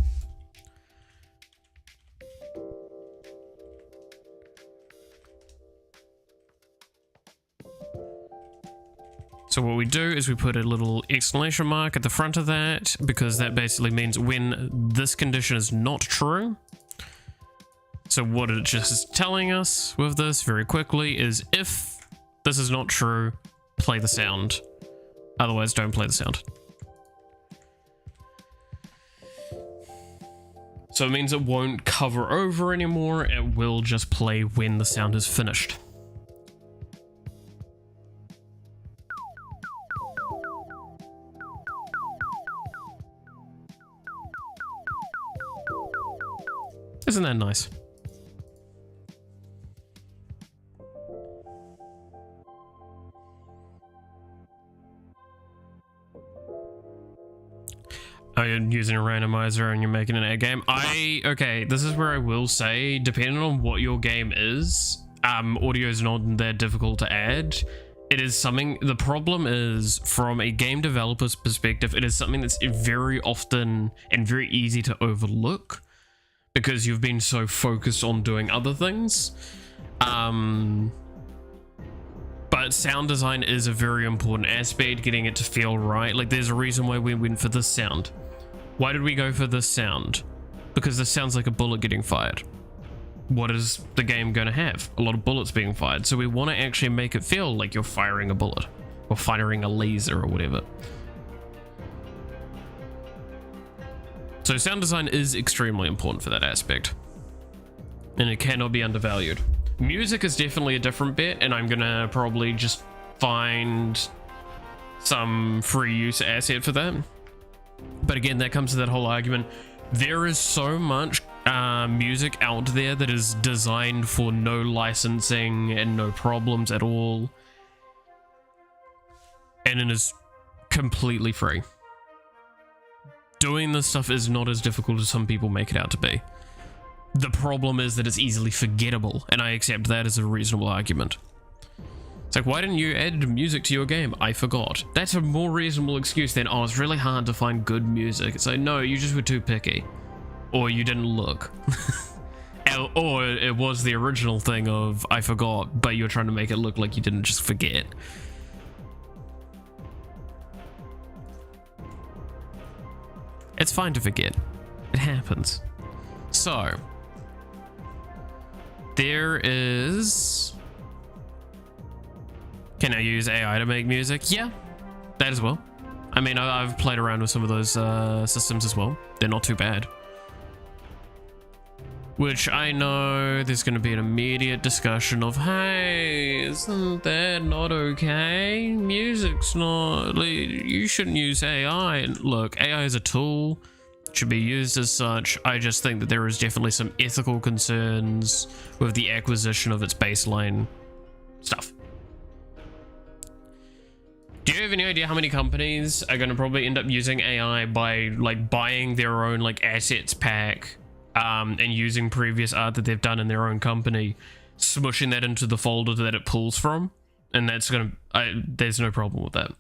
So what we do is we put a little exclamation mark at the front of that because that basically means when this condition is not true. So what it just is telling us with this very quickly is if this is not true, play the sound. Otherwise, don't play the sound. So it means it won't cover over anymore. It will just play when the sound is finished. Isn't that nice? You're using a randomizer and you're making an ad game. Okay, this is where I will say, depending on what your game is, audio is not that difficult to add. It is something, the problem is from a game developer's perspective, it is something that's very often and very easy to overlook because you've been so focused on doing other things. But sound design is a very important aspect, getting it to feel right. Like there's a reason why we went for this sound. Why did we go for this sound? Because this sounds like a bullet getting fired. what is the game going to have? A lot of bullets being fired. So we want to actually make it feel like you're firing a bullet or firing a laser or whatever. So sound design is extremely important for that aspect, and it cannot be undervalued. Music is definitely a different bit, and I'm gonna probably just find some free use asset for that. But again, that comes to that whole argument. There is so much music out there that is designed for no licensing and no problems at all, and it is completely free. Doing this stuff is not as difficult as some people make it out to be. The problem is that it's easily forgettable, and I accept that as a reasonable argument. It's like, why didn't you add music to your game? I forgot. That's a more reasonable excuse than, oh, it's really hard to find good music. It's like, no, you just were too picky. Or you didn't look. Or it was the original thing of, I forgot, but you're trying to make it look like you didn't just forget. It's fine to forget. It happens. So, there is... Can I use AI to make music? Yeah, that as well. I mean, I've played around with some of those systems as well. They're not too bad. Which I know there's going to be an immediate discussion of, hey, isn't that not okay? Music's not, you shouldn't use AI. Look, AI is a tool, should be used as such. I just think that there is definitely some ethical concerns with the acquisition of its baseline stuff. Do you have any idea how many companies are going to probably end up using AI by like buying their own like assets pack and using previous art that they've done in their own company, smushing that into the folder that it pulls from? And that's going to, there's no problem with that.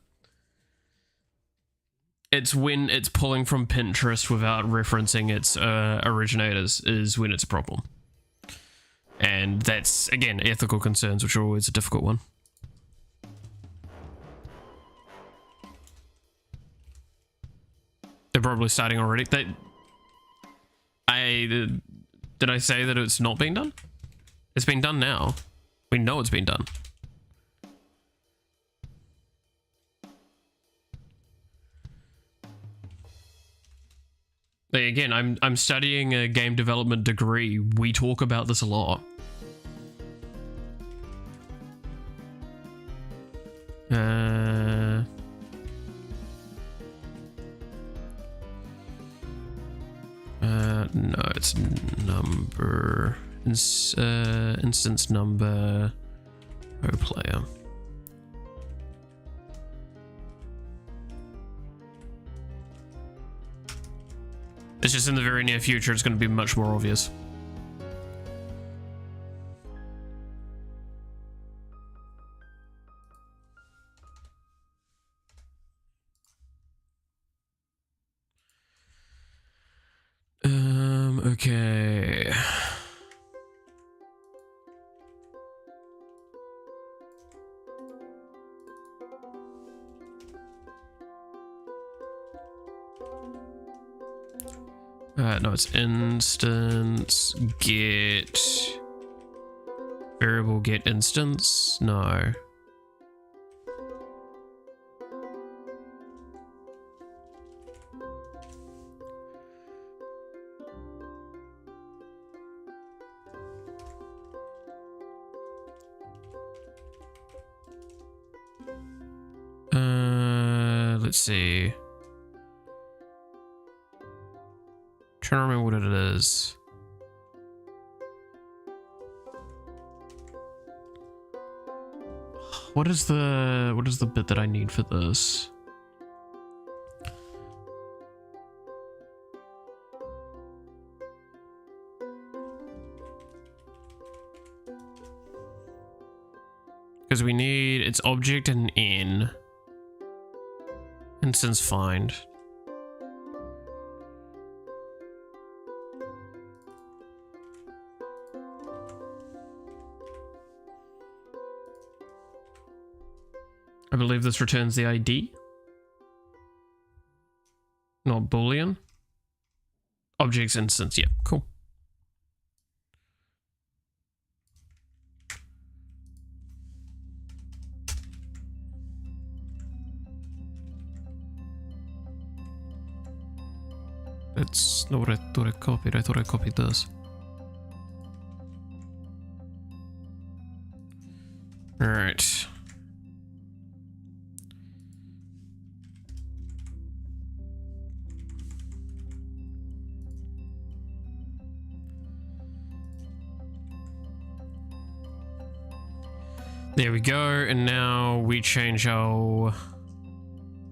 It's when it's pulling from Pinterest without referencing its originators is when it's a problem. And that's, again, ethical concerns, which are always a difficult one. They're probably starting already. Did I say that it's not being done? It's been done now. We know it's been done. But again, I'm studying a game development degree. We talk about this a lot. No, it's number, instance number, pro player. It's just in the very near future, it's going to be much more obvious. Okay. No, it's instance get variable get instance. No. Let's see. Trying to remember what it is. What is the bit that I need for this? Because we need its object and in. Instance find. I believe this returns the ID. Not Boolean. Objects instance, yeah, cool. it's not what I thought I copied. I thought I copied this. All right. There we go, and now we change how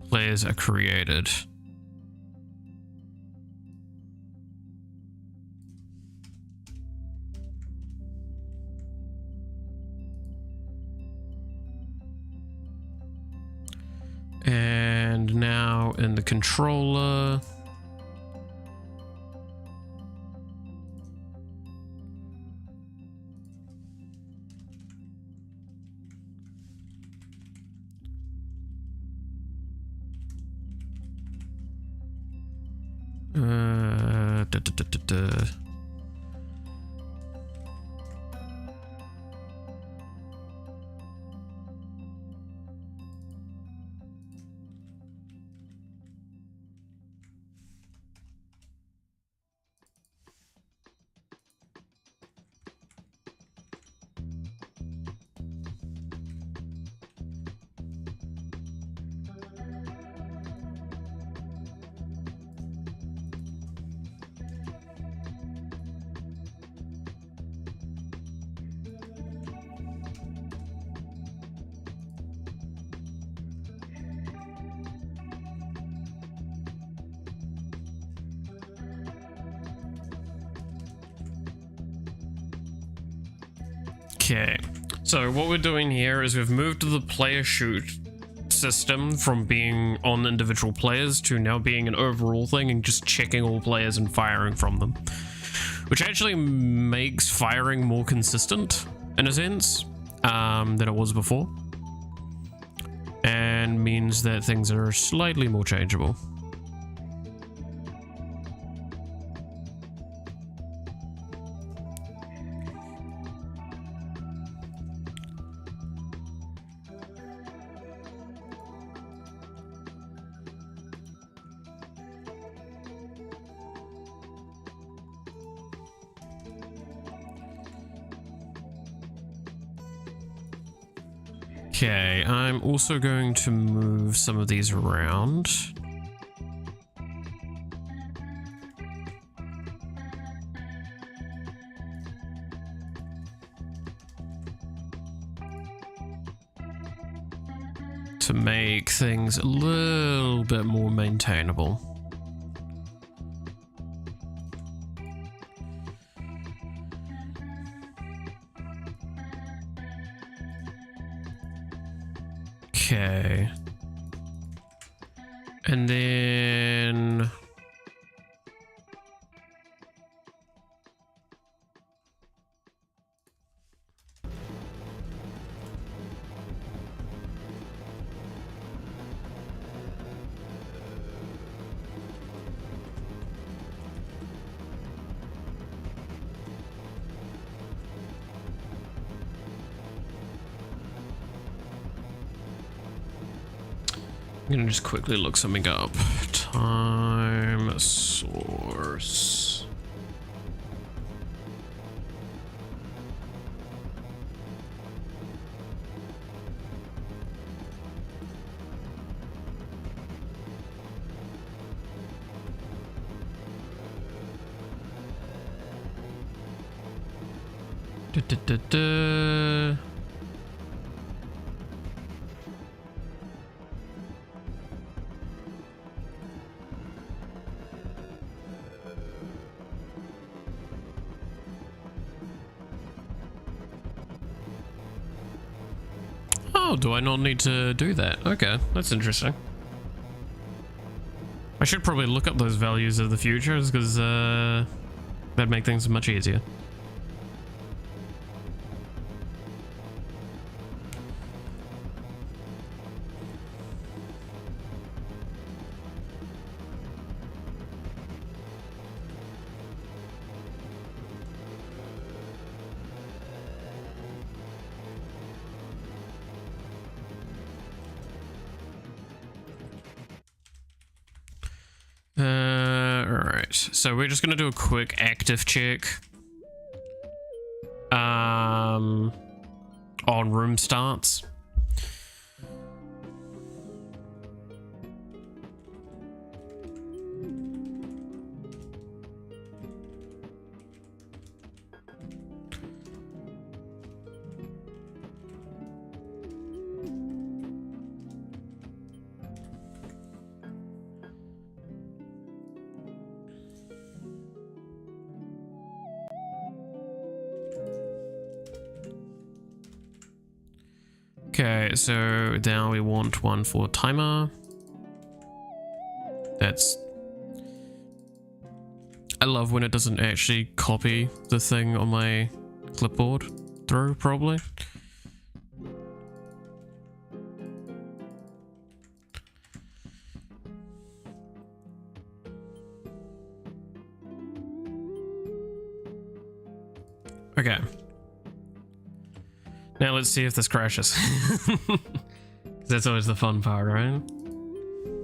players are created. And now in the controller, okay, so what we're doing here is we've moved the player shoot system from being on individual players to now being an overall thing and just checking all players and firing from them, which actually makes firing more consistent in a sense than it was before, and means that things are slightly more changeable. Okay, I'm also going to move some of these around. To make things a little bit more maintainable. Okay. And then I'm gonna just quickly look something up. Time source. Da, da, da, da. Oh, do I not need to do that? Okay, that's interesting. I should probably look up those values of the futures because that'd make things much easier. Alright. Alright, so we're just gonna do a quick active check. On room starts. Okay, so now we want one for timer. That's... I love when it doesn't actually copy the thing on my clipboard through, probably. Okay. Now let's see if this crashes. That's always the fun part, right?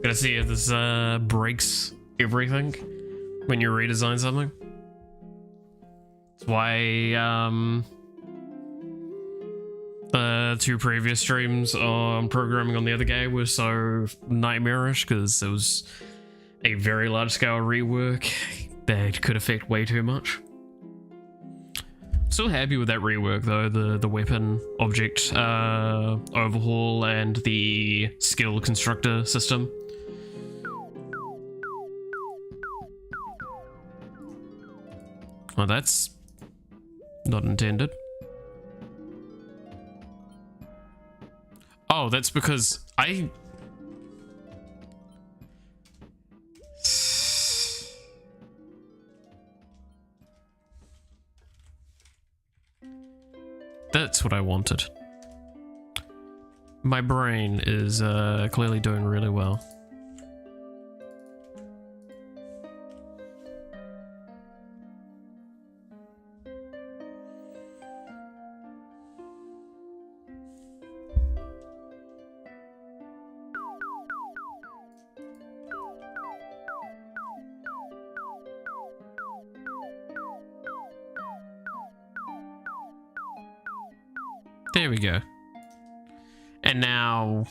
Gotta see if this breaks everything when you redesign something. That's why the two previous streams on programming on the other game were so nightmarish, because it was a very large scale rework that could affect way too much. Still happy with that rework though, the weapon object overhaul and the skill constructor system. Well, that's not intended. Oh, that's because I... That's what I wanted. My brain is clearly doing really well. There we go. And now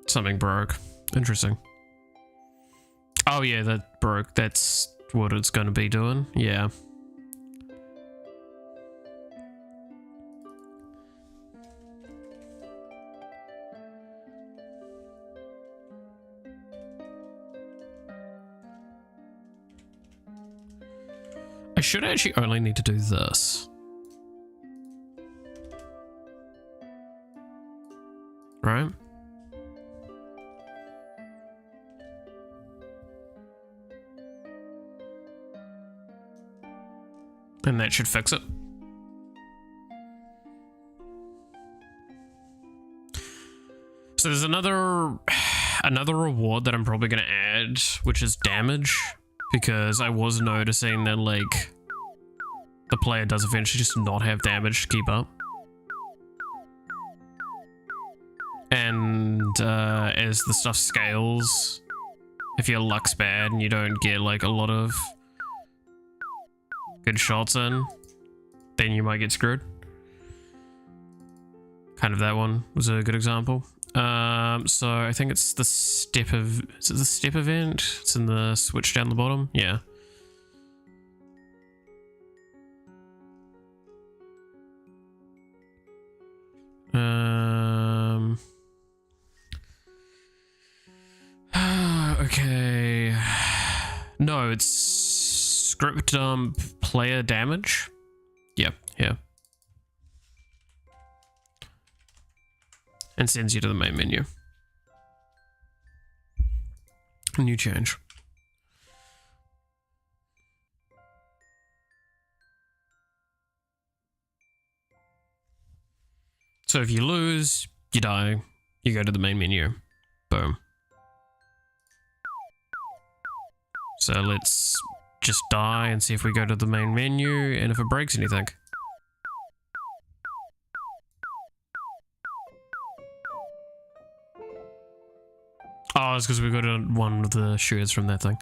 something broke. Interesting. Oh yeah, that broke. That's what it's going to be doing. Yeah. I should actually only need to do this. Right? And that should fix it. So there's another reward that I'm probably going to add, which is damage, because I was noticing that like the player does eventually just not have damage to keep up. And as the stuff scales, if your luck's bad and you don't get like a lot of good shots in, then you might get screwed. Kind of that one was a good example. So I think it's the step of... Is it the step event? It's in the switch down the bottom? Yeah. Okay. No, it's script dump player damage. Yep, yeah. And sends you to the main menu. New change. So if you lose, you die, you go to the main menu. Boom. So let's just die and see if we go to the main menu and if it breaks anything. Oh, it's because we got one of the shares from that thing.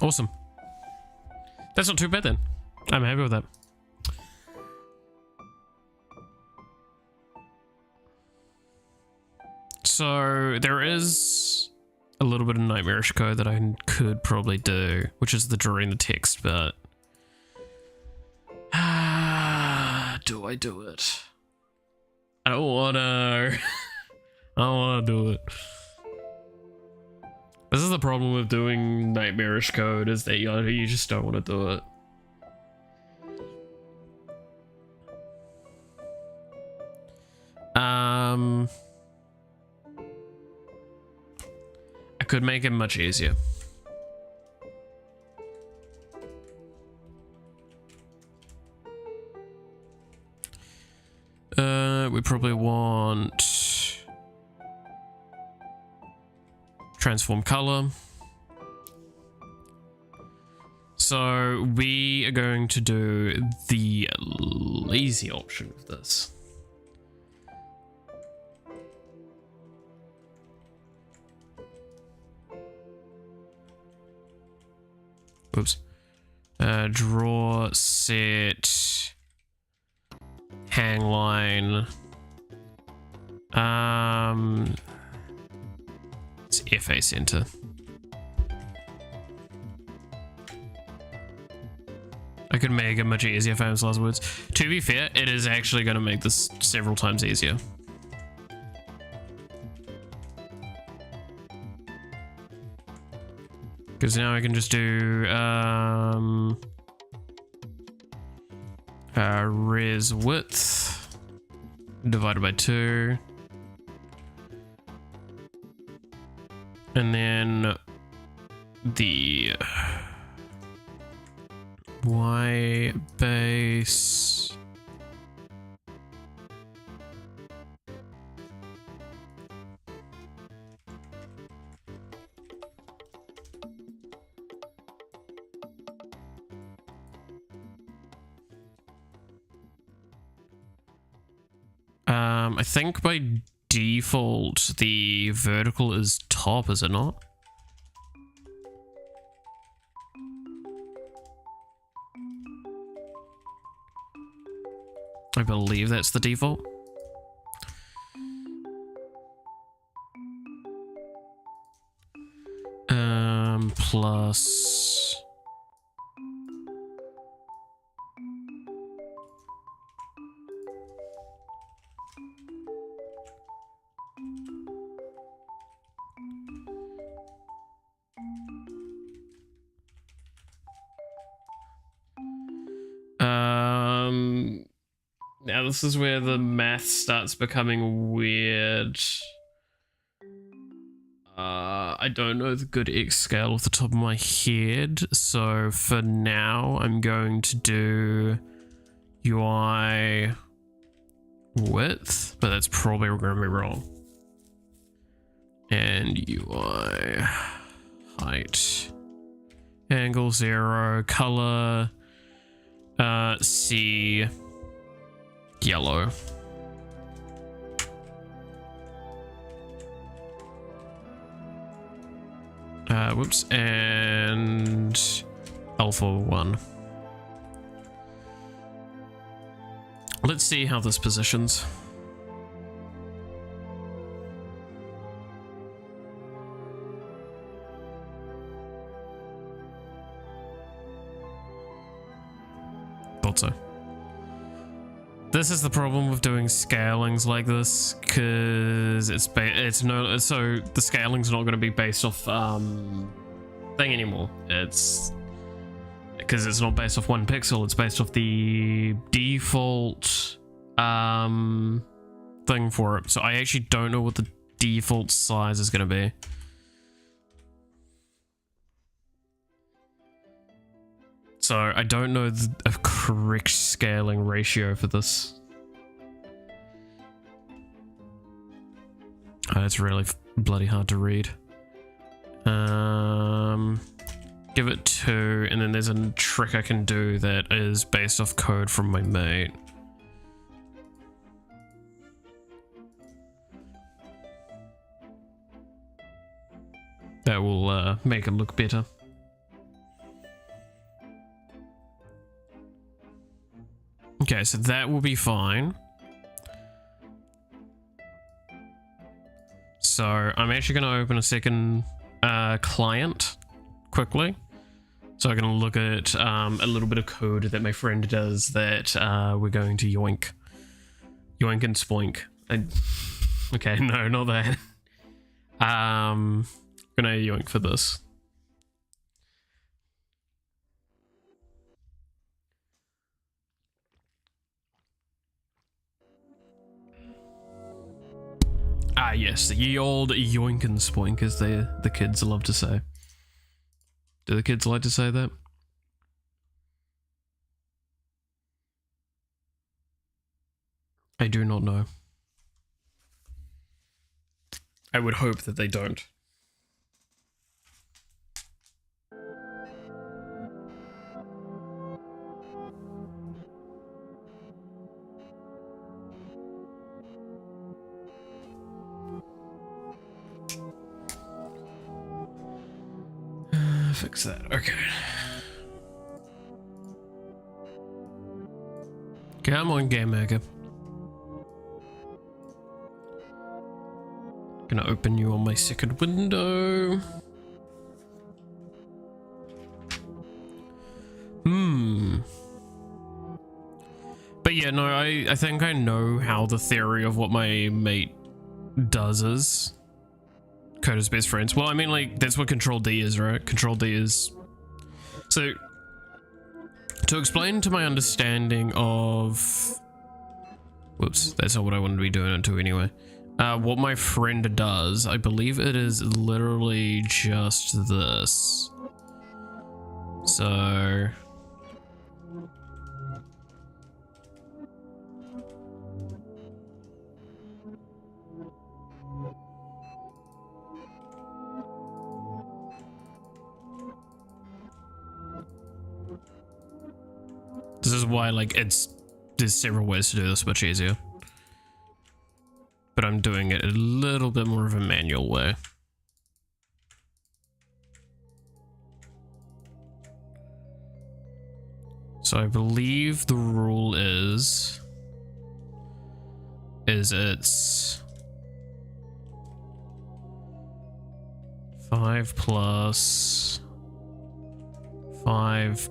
Awesome. That's not too bad then. I'm happy with that. So there is a little bit of nightmarish code that I could probably do, which is the drawing the text, but do I do it? I don't wanna. I don't wanna do it. This is the problem with doing nightmarish code, is that you just don't want to do it. I could make it much easier. We probably want transform color. So we are going to do the lazy option of this. Oops. Draw, set, hang line. It's FA center. I could make it much easier, famous last words. To be fair, it is actually going to make this several times easier. Because now I can just do res width divided by 2. And then the y base I think by default the vertical is top, is it not? I believe that's the default. Plus now this is where the math starts becoming weird. I don't know the good X scale off the top of my head, so for now I'm going to do UI width, but that's probably going to be wrong. And UI height, angle 0, color C yellow. Whoops, and alpha 1. Let's see how this positions. Thought so. This is the problem with doing scalings like this, because so the scaling's not going to be based off thing anymore. It's because it's not based off 1 pixel. It's based off the default thing for it. So I actually don't know what the default size is going to be. So I don't know a correct scaling ratio for this. Oh, it's really bloody hard to read. Give it 2, and then there's a trick I can do that is based off code from my mate. That will make it look better. Okay, so that will be fine. So I'm actually going to open a second client quickly, so I can look at a little bit of code that my friend does that we're going to yoink and spoink. Okay, no, not that. Gonna yoink for this. Ah, yes, ye old yoink and spoink, as the kids love to say. Do the kids like to say that? I do not know. I would hope that they don't. Fix that. Okay. Come on, Game Maker. Gonna open you on my second window. But yeah, no, I think I know how the theory of what my mate does is. Coda's best friends. Well, I mean, like, that's what Control D is, right? Control D is... So, to explain to my understanding of... Whoops, that's not what I wanted to be doing it to anyway. What my friend does, I believe it is literally just this. So... This is why, like, there's several ways to do this much easier. But I'm doing it a little bit more of a manual way. So I believe the rule is it's 5 plus 5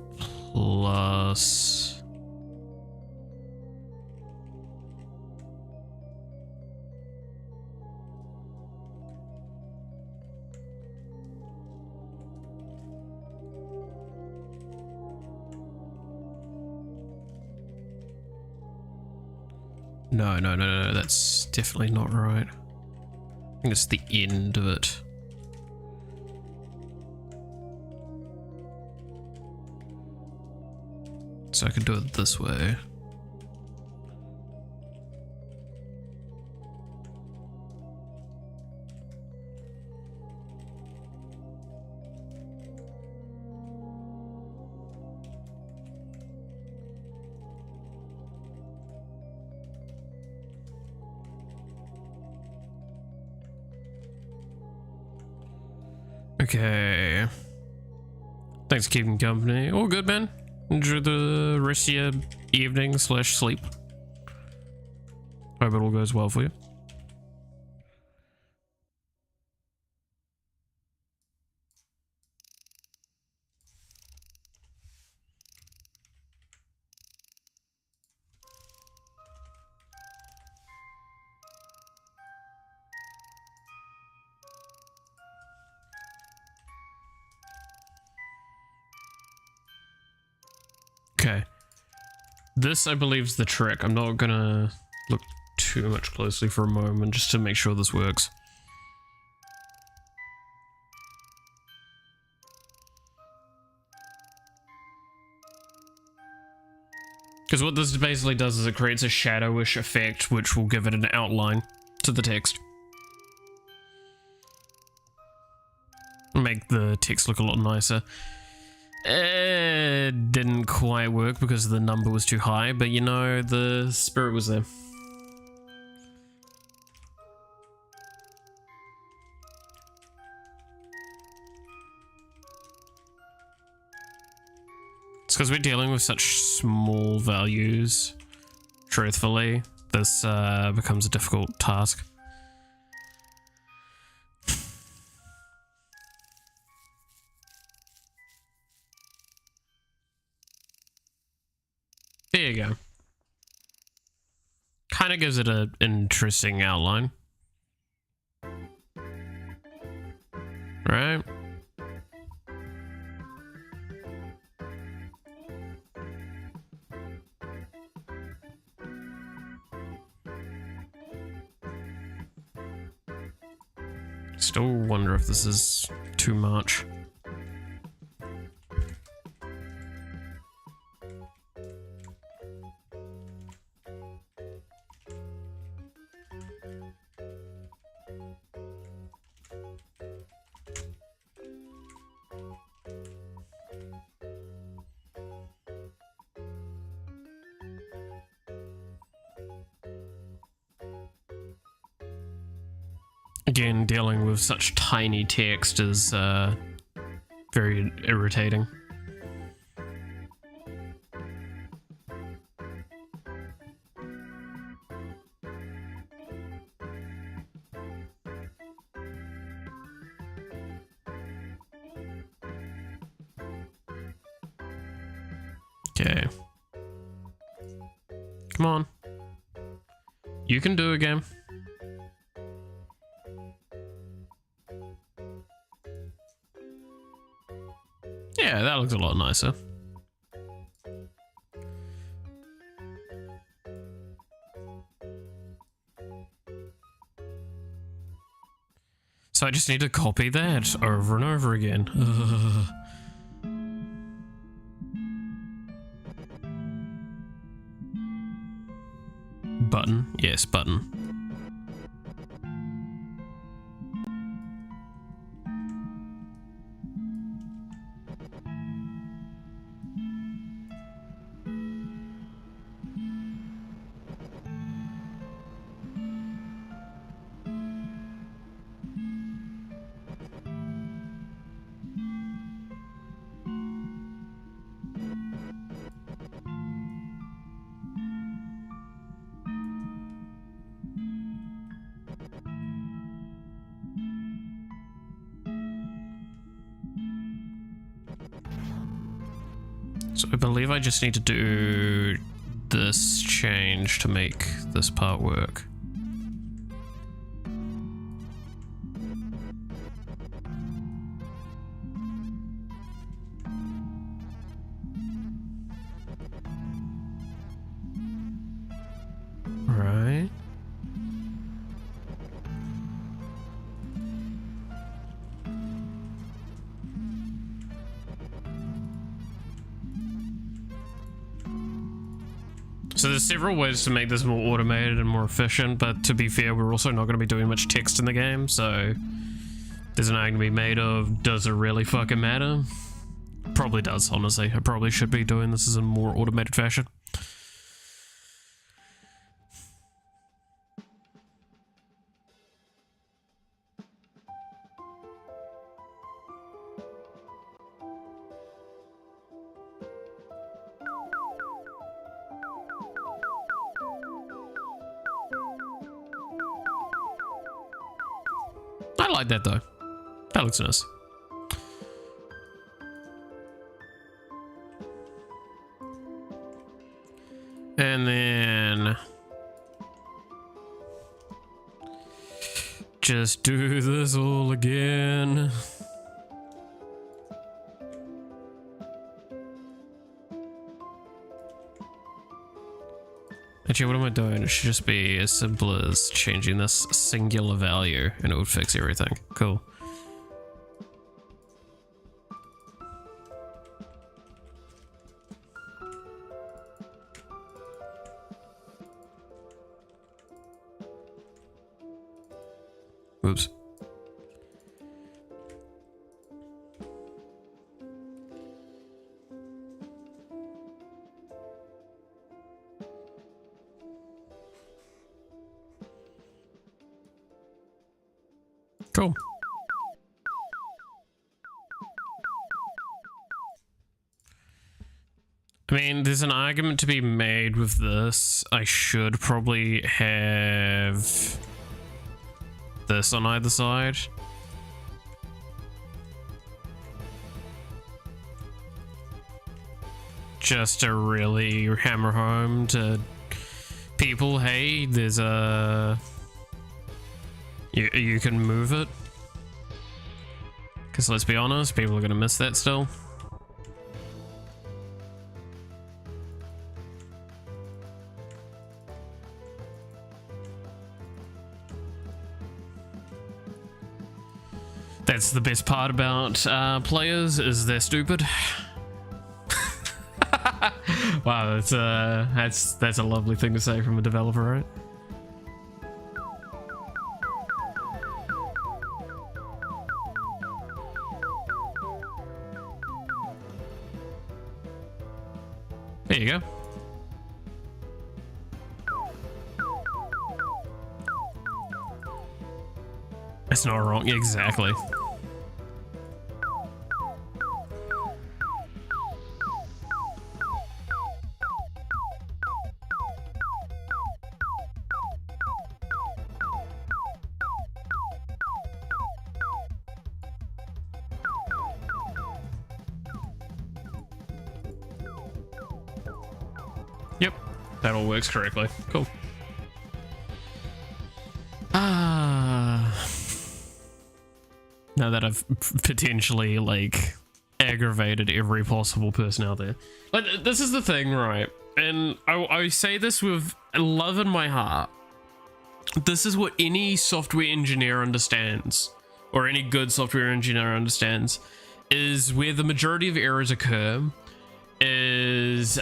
plus No, that's definitely not right. I think it's the end of it. So I could do it this way. Okay. Thanks for keeping company. All good, man. Enjoy the rest of your evening / sleep. Hope it all goes well for you. Okay. This, I believe, is the trick. I'm not gonna look too much closely for a moment just to make sure this works. Because what this basically does is it creates a shadowish effect which will give it an outline to the text. Make the text look a lot nicer. It didn't quite work because the number was too high, but you know, the spirit was there. It's because we're dealing with such small values truthfully, this becomes a difficult task. There you go. Kind of gives it an interesting outline. Right? Still wonder if this is too much. Again, dealing with such tiny text is very irritating. Okay. Come on. You can do it, game. Yeah, that looks a lot nicer. So I just need to copy that over and over again. Button. Yes, button. So I believe I just need to do this change to make this part work. Right. So there's several ways to make this more automated and more efficient, but to be fair, we're also not going to be doing much text in the game, so there's an argument to be made of, does it really fucking matter? Probably does, honestly. I probably should be doing this in a more automated fashion. I like that though. That looks nice. And then just do this all again. Actually, what am I doing? It should just be as simple as changing this singular value and it would fix everything. Cool. Oops. Cool. I mean, there's an argument to be made with this. I should probably have this on either side. Just to really hammer home to people, hey, there's a... You can move it. Because let's be honest, people are going to miss that still. That's the best part about players, is they're stupid. Wow, that's a lovely thing to say from a developer, right? There you go. That's not wrong, exactly. Yep, that all works correctly. Cool. Now that I've potentially, like, aggravated every possible person out there. But this is the thing, right? And I say this with love in my heart. This is what any software engineer understands, or any good software engineer understands, is where the majority of errors occur is,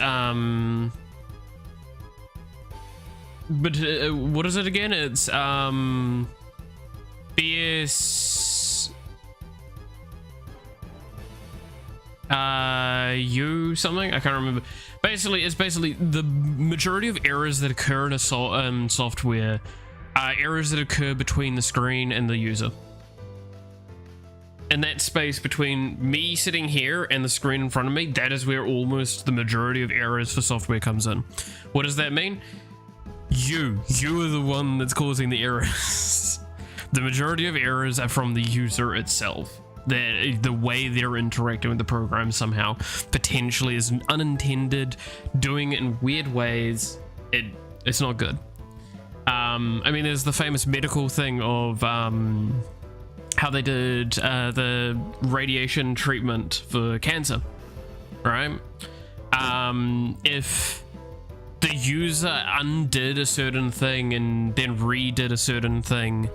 but what is it again? It's, BS... something, I can't remember. Basically, it's basically the majority of errors that occur in a software are errors that occur between the screen and the user. And that space between me sitting here and the screen in front of me, that is where almost the majority of errors for software comes in. What does that mean? You are the one that's causing the errors. The majority of errors are from the user itself. The way they're interacting with the program somehow potentially is unintended, doing it in weird ways. It's not good. I mean, there's the famous medical thing of how they did the radiation treatment for cancer, right? If the user undid a certain thing and then redid a certain thing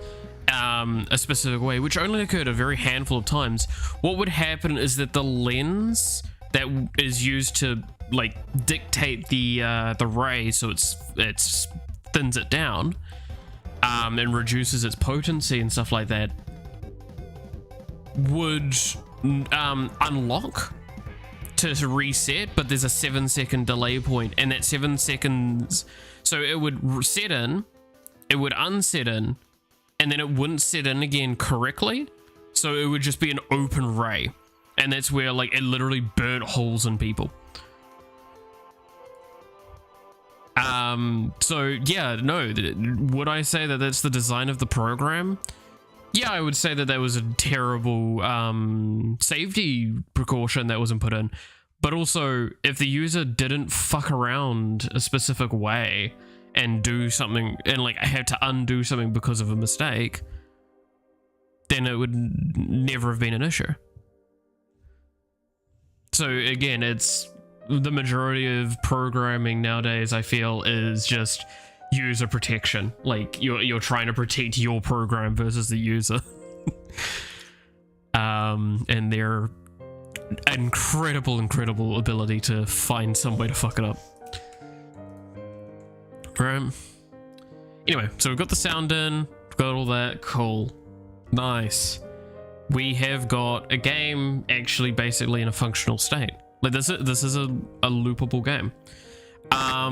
a specific way, which only occurred a very handful of times, what would happen is that the lens that is used to, like, dictate the ray, so it's thins it down and reduces its potency and stuff like that, would unlock to reset, but there's a 7-second delay point, and that 7 seconds, so it would set in, it would unset in, and then it wouldn't set in again correctly, so it would just be an open ray, and that's where, like, it literally burnt holes in people. So yeah, no, would I say that that's the design of the program? Yeah, I would say that that was a terrible safety precaution that wasn't put in. But also, if the user didn't fuck around a specific way and do something, and, like, had to undo something because of a mistake, then it would never have been an issue. So again, it's the majority of programming nowadays, I feel, is just user protection. Like, you're trying to protect your program versus the user. And their incredible ability to find some way to fuck it up. Right. Anyway, so we've got the sound in, we've got all that, cool, nice. We have got a game actually basically in a functional state. Like, this is a loopable game.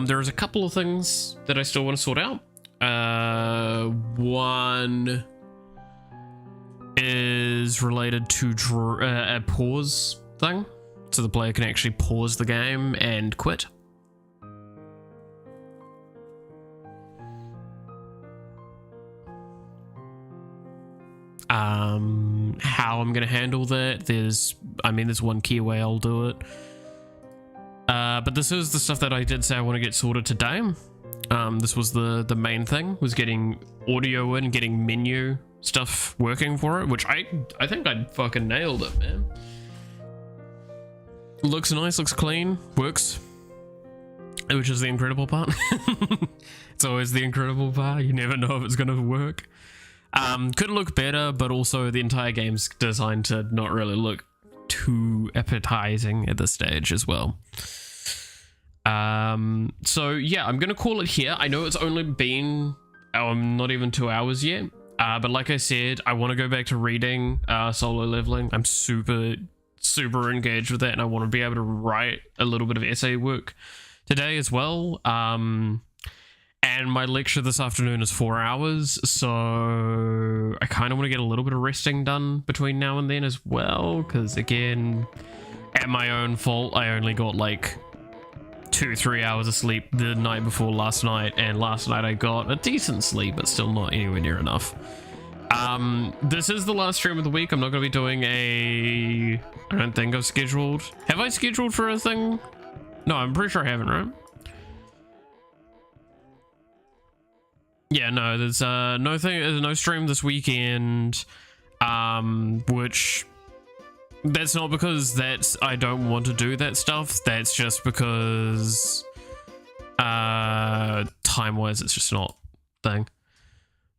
There's a couple of things that I still want to sort out. One is related to a pause thing. so the player can actually pause the game and quit. How I'm gonna handle that, there's one key way I'll do it. But this is the stuff that I did say I want to get sorted today. This was the main thing, was getting audio in, getting menu stuff working for it, which I think I fucking nailed it, man. Looks nice, looks clean, works, which is the incredible part. It's always the incredible part. You never know if it's gonna work. Could look better, but also the entire game's designed to not really look too appetizing at this stage as well. So yeah, I'm gonna call it here. I know it's only been not even 2 hours yet, but like I said, I want to go back to reading Solo Leveling. I'm super engaged with that, and I want to be able to write a little bit of essay work today as well. And my lecture this afternoon is 4 hours, so I kind of want to get a little bit of resting done between now and then as well, because again, at my own fault, I only got like 2-3 hours of sleep the night before last night, and last night I got a decent sleep, but still not anywhere near enough. This is the last stream of the week. I'm not going to be doing I don't think I've scheduled. Have I scheduled for a thing? No, I'm pretty sure I haven't, right? Yeah, no, there's no stream this weekend, which that's not because I don't want to do that stuff. That's just because time-wise it's just not a thing.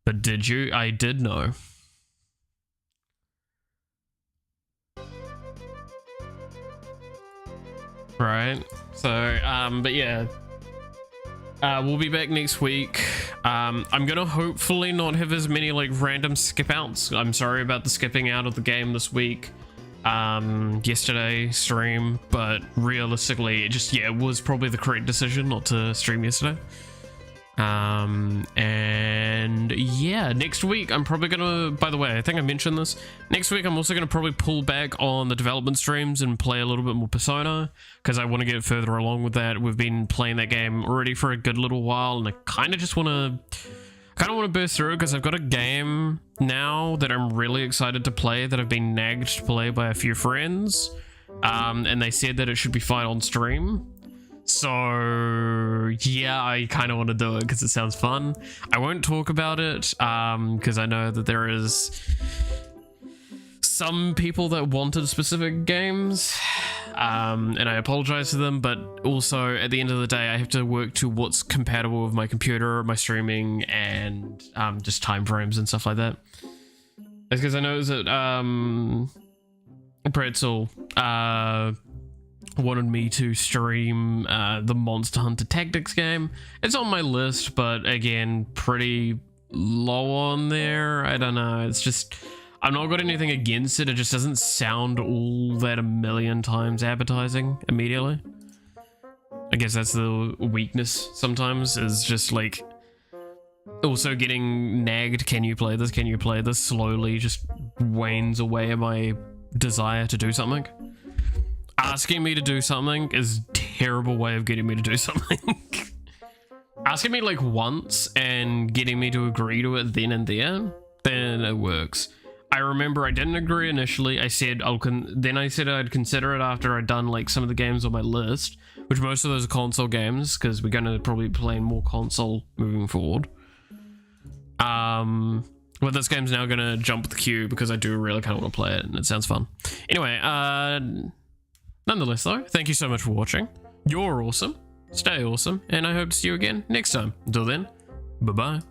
But did you? I did know. Right. So, but yeah. We'll be back next week. I'm gonna hopefully not have as many like random skip outs. I'm sorry about the skipping out of the game this week. Yesterday stream, but realistically it was probably the correct decision not to stream yesterday. And yeah, next week I'm probably gonna, by the way, I think I mentioned this, next week I'm also gonna probably pull back on the development streams and play a little bit more Persona, because I want to get further along with that. We've been playing that game already for a good little while, and I kind of just want to burst through it, because I've got a game now that I'm really excited to play, that I've been nagged to play by a few friends, and they said that it should be fine on stream. So yeah, I kind of want to do it because it sounds fun. I won't talk about it because I know that there is some people that wanted specific games, and I apologize to them, but also at the end of the day I have to work to what's compatible with my computer, my streaming, and just time frames and stuff like that. It's because I know that Pretzel wanted me to stream the Monster Hunter Tactics game. It's on my list, but again, pretty low on there. I don't know, it's just, I've not got anything against it, it just doesn't sound all that a million times appetizing immediately. I guess that's the weakness sometimes, is just like also getting nagged, can you play this, slowly just wanes away at my desire to do something. Asking me to do something is a terrible way of getting me to do something. Asking me like once and getting me to agree to it then and there, then it works. I remember I didn't agree initially. I said then I said I'd consider it after I'd done like some of the games on my list, which most of those are console games, because we're going to probably be playing more console moving forward. But this game's now going to jump the queue because I do really kind of want to play it and it sounds fun. Anyway, nonetheless though, thank you so much for watching. You're awesome, stay awesome, and I hope to see you again next time. Until then, bye bye.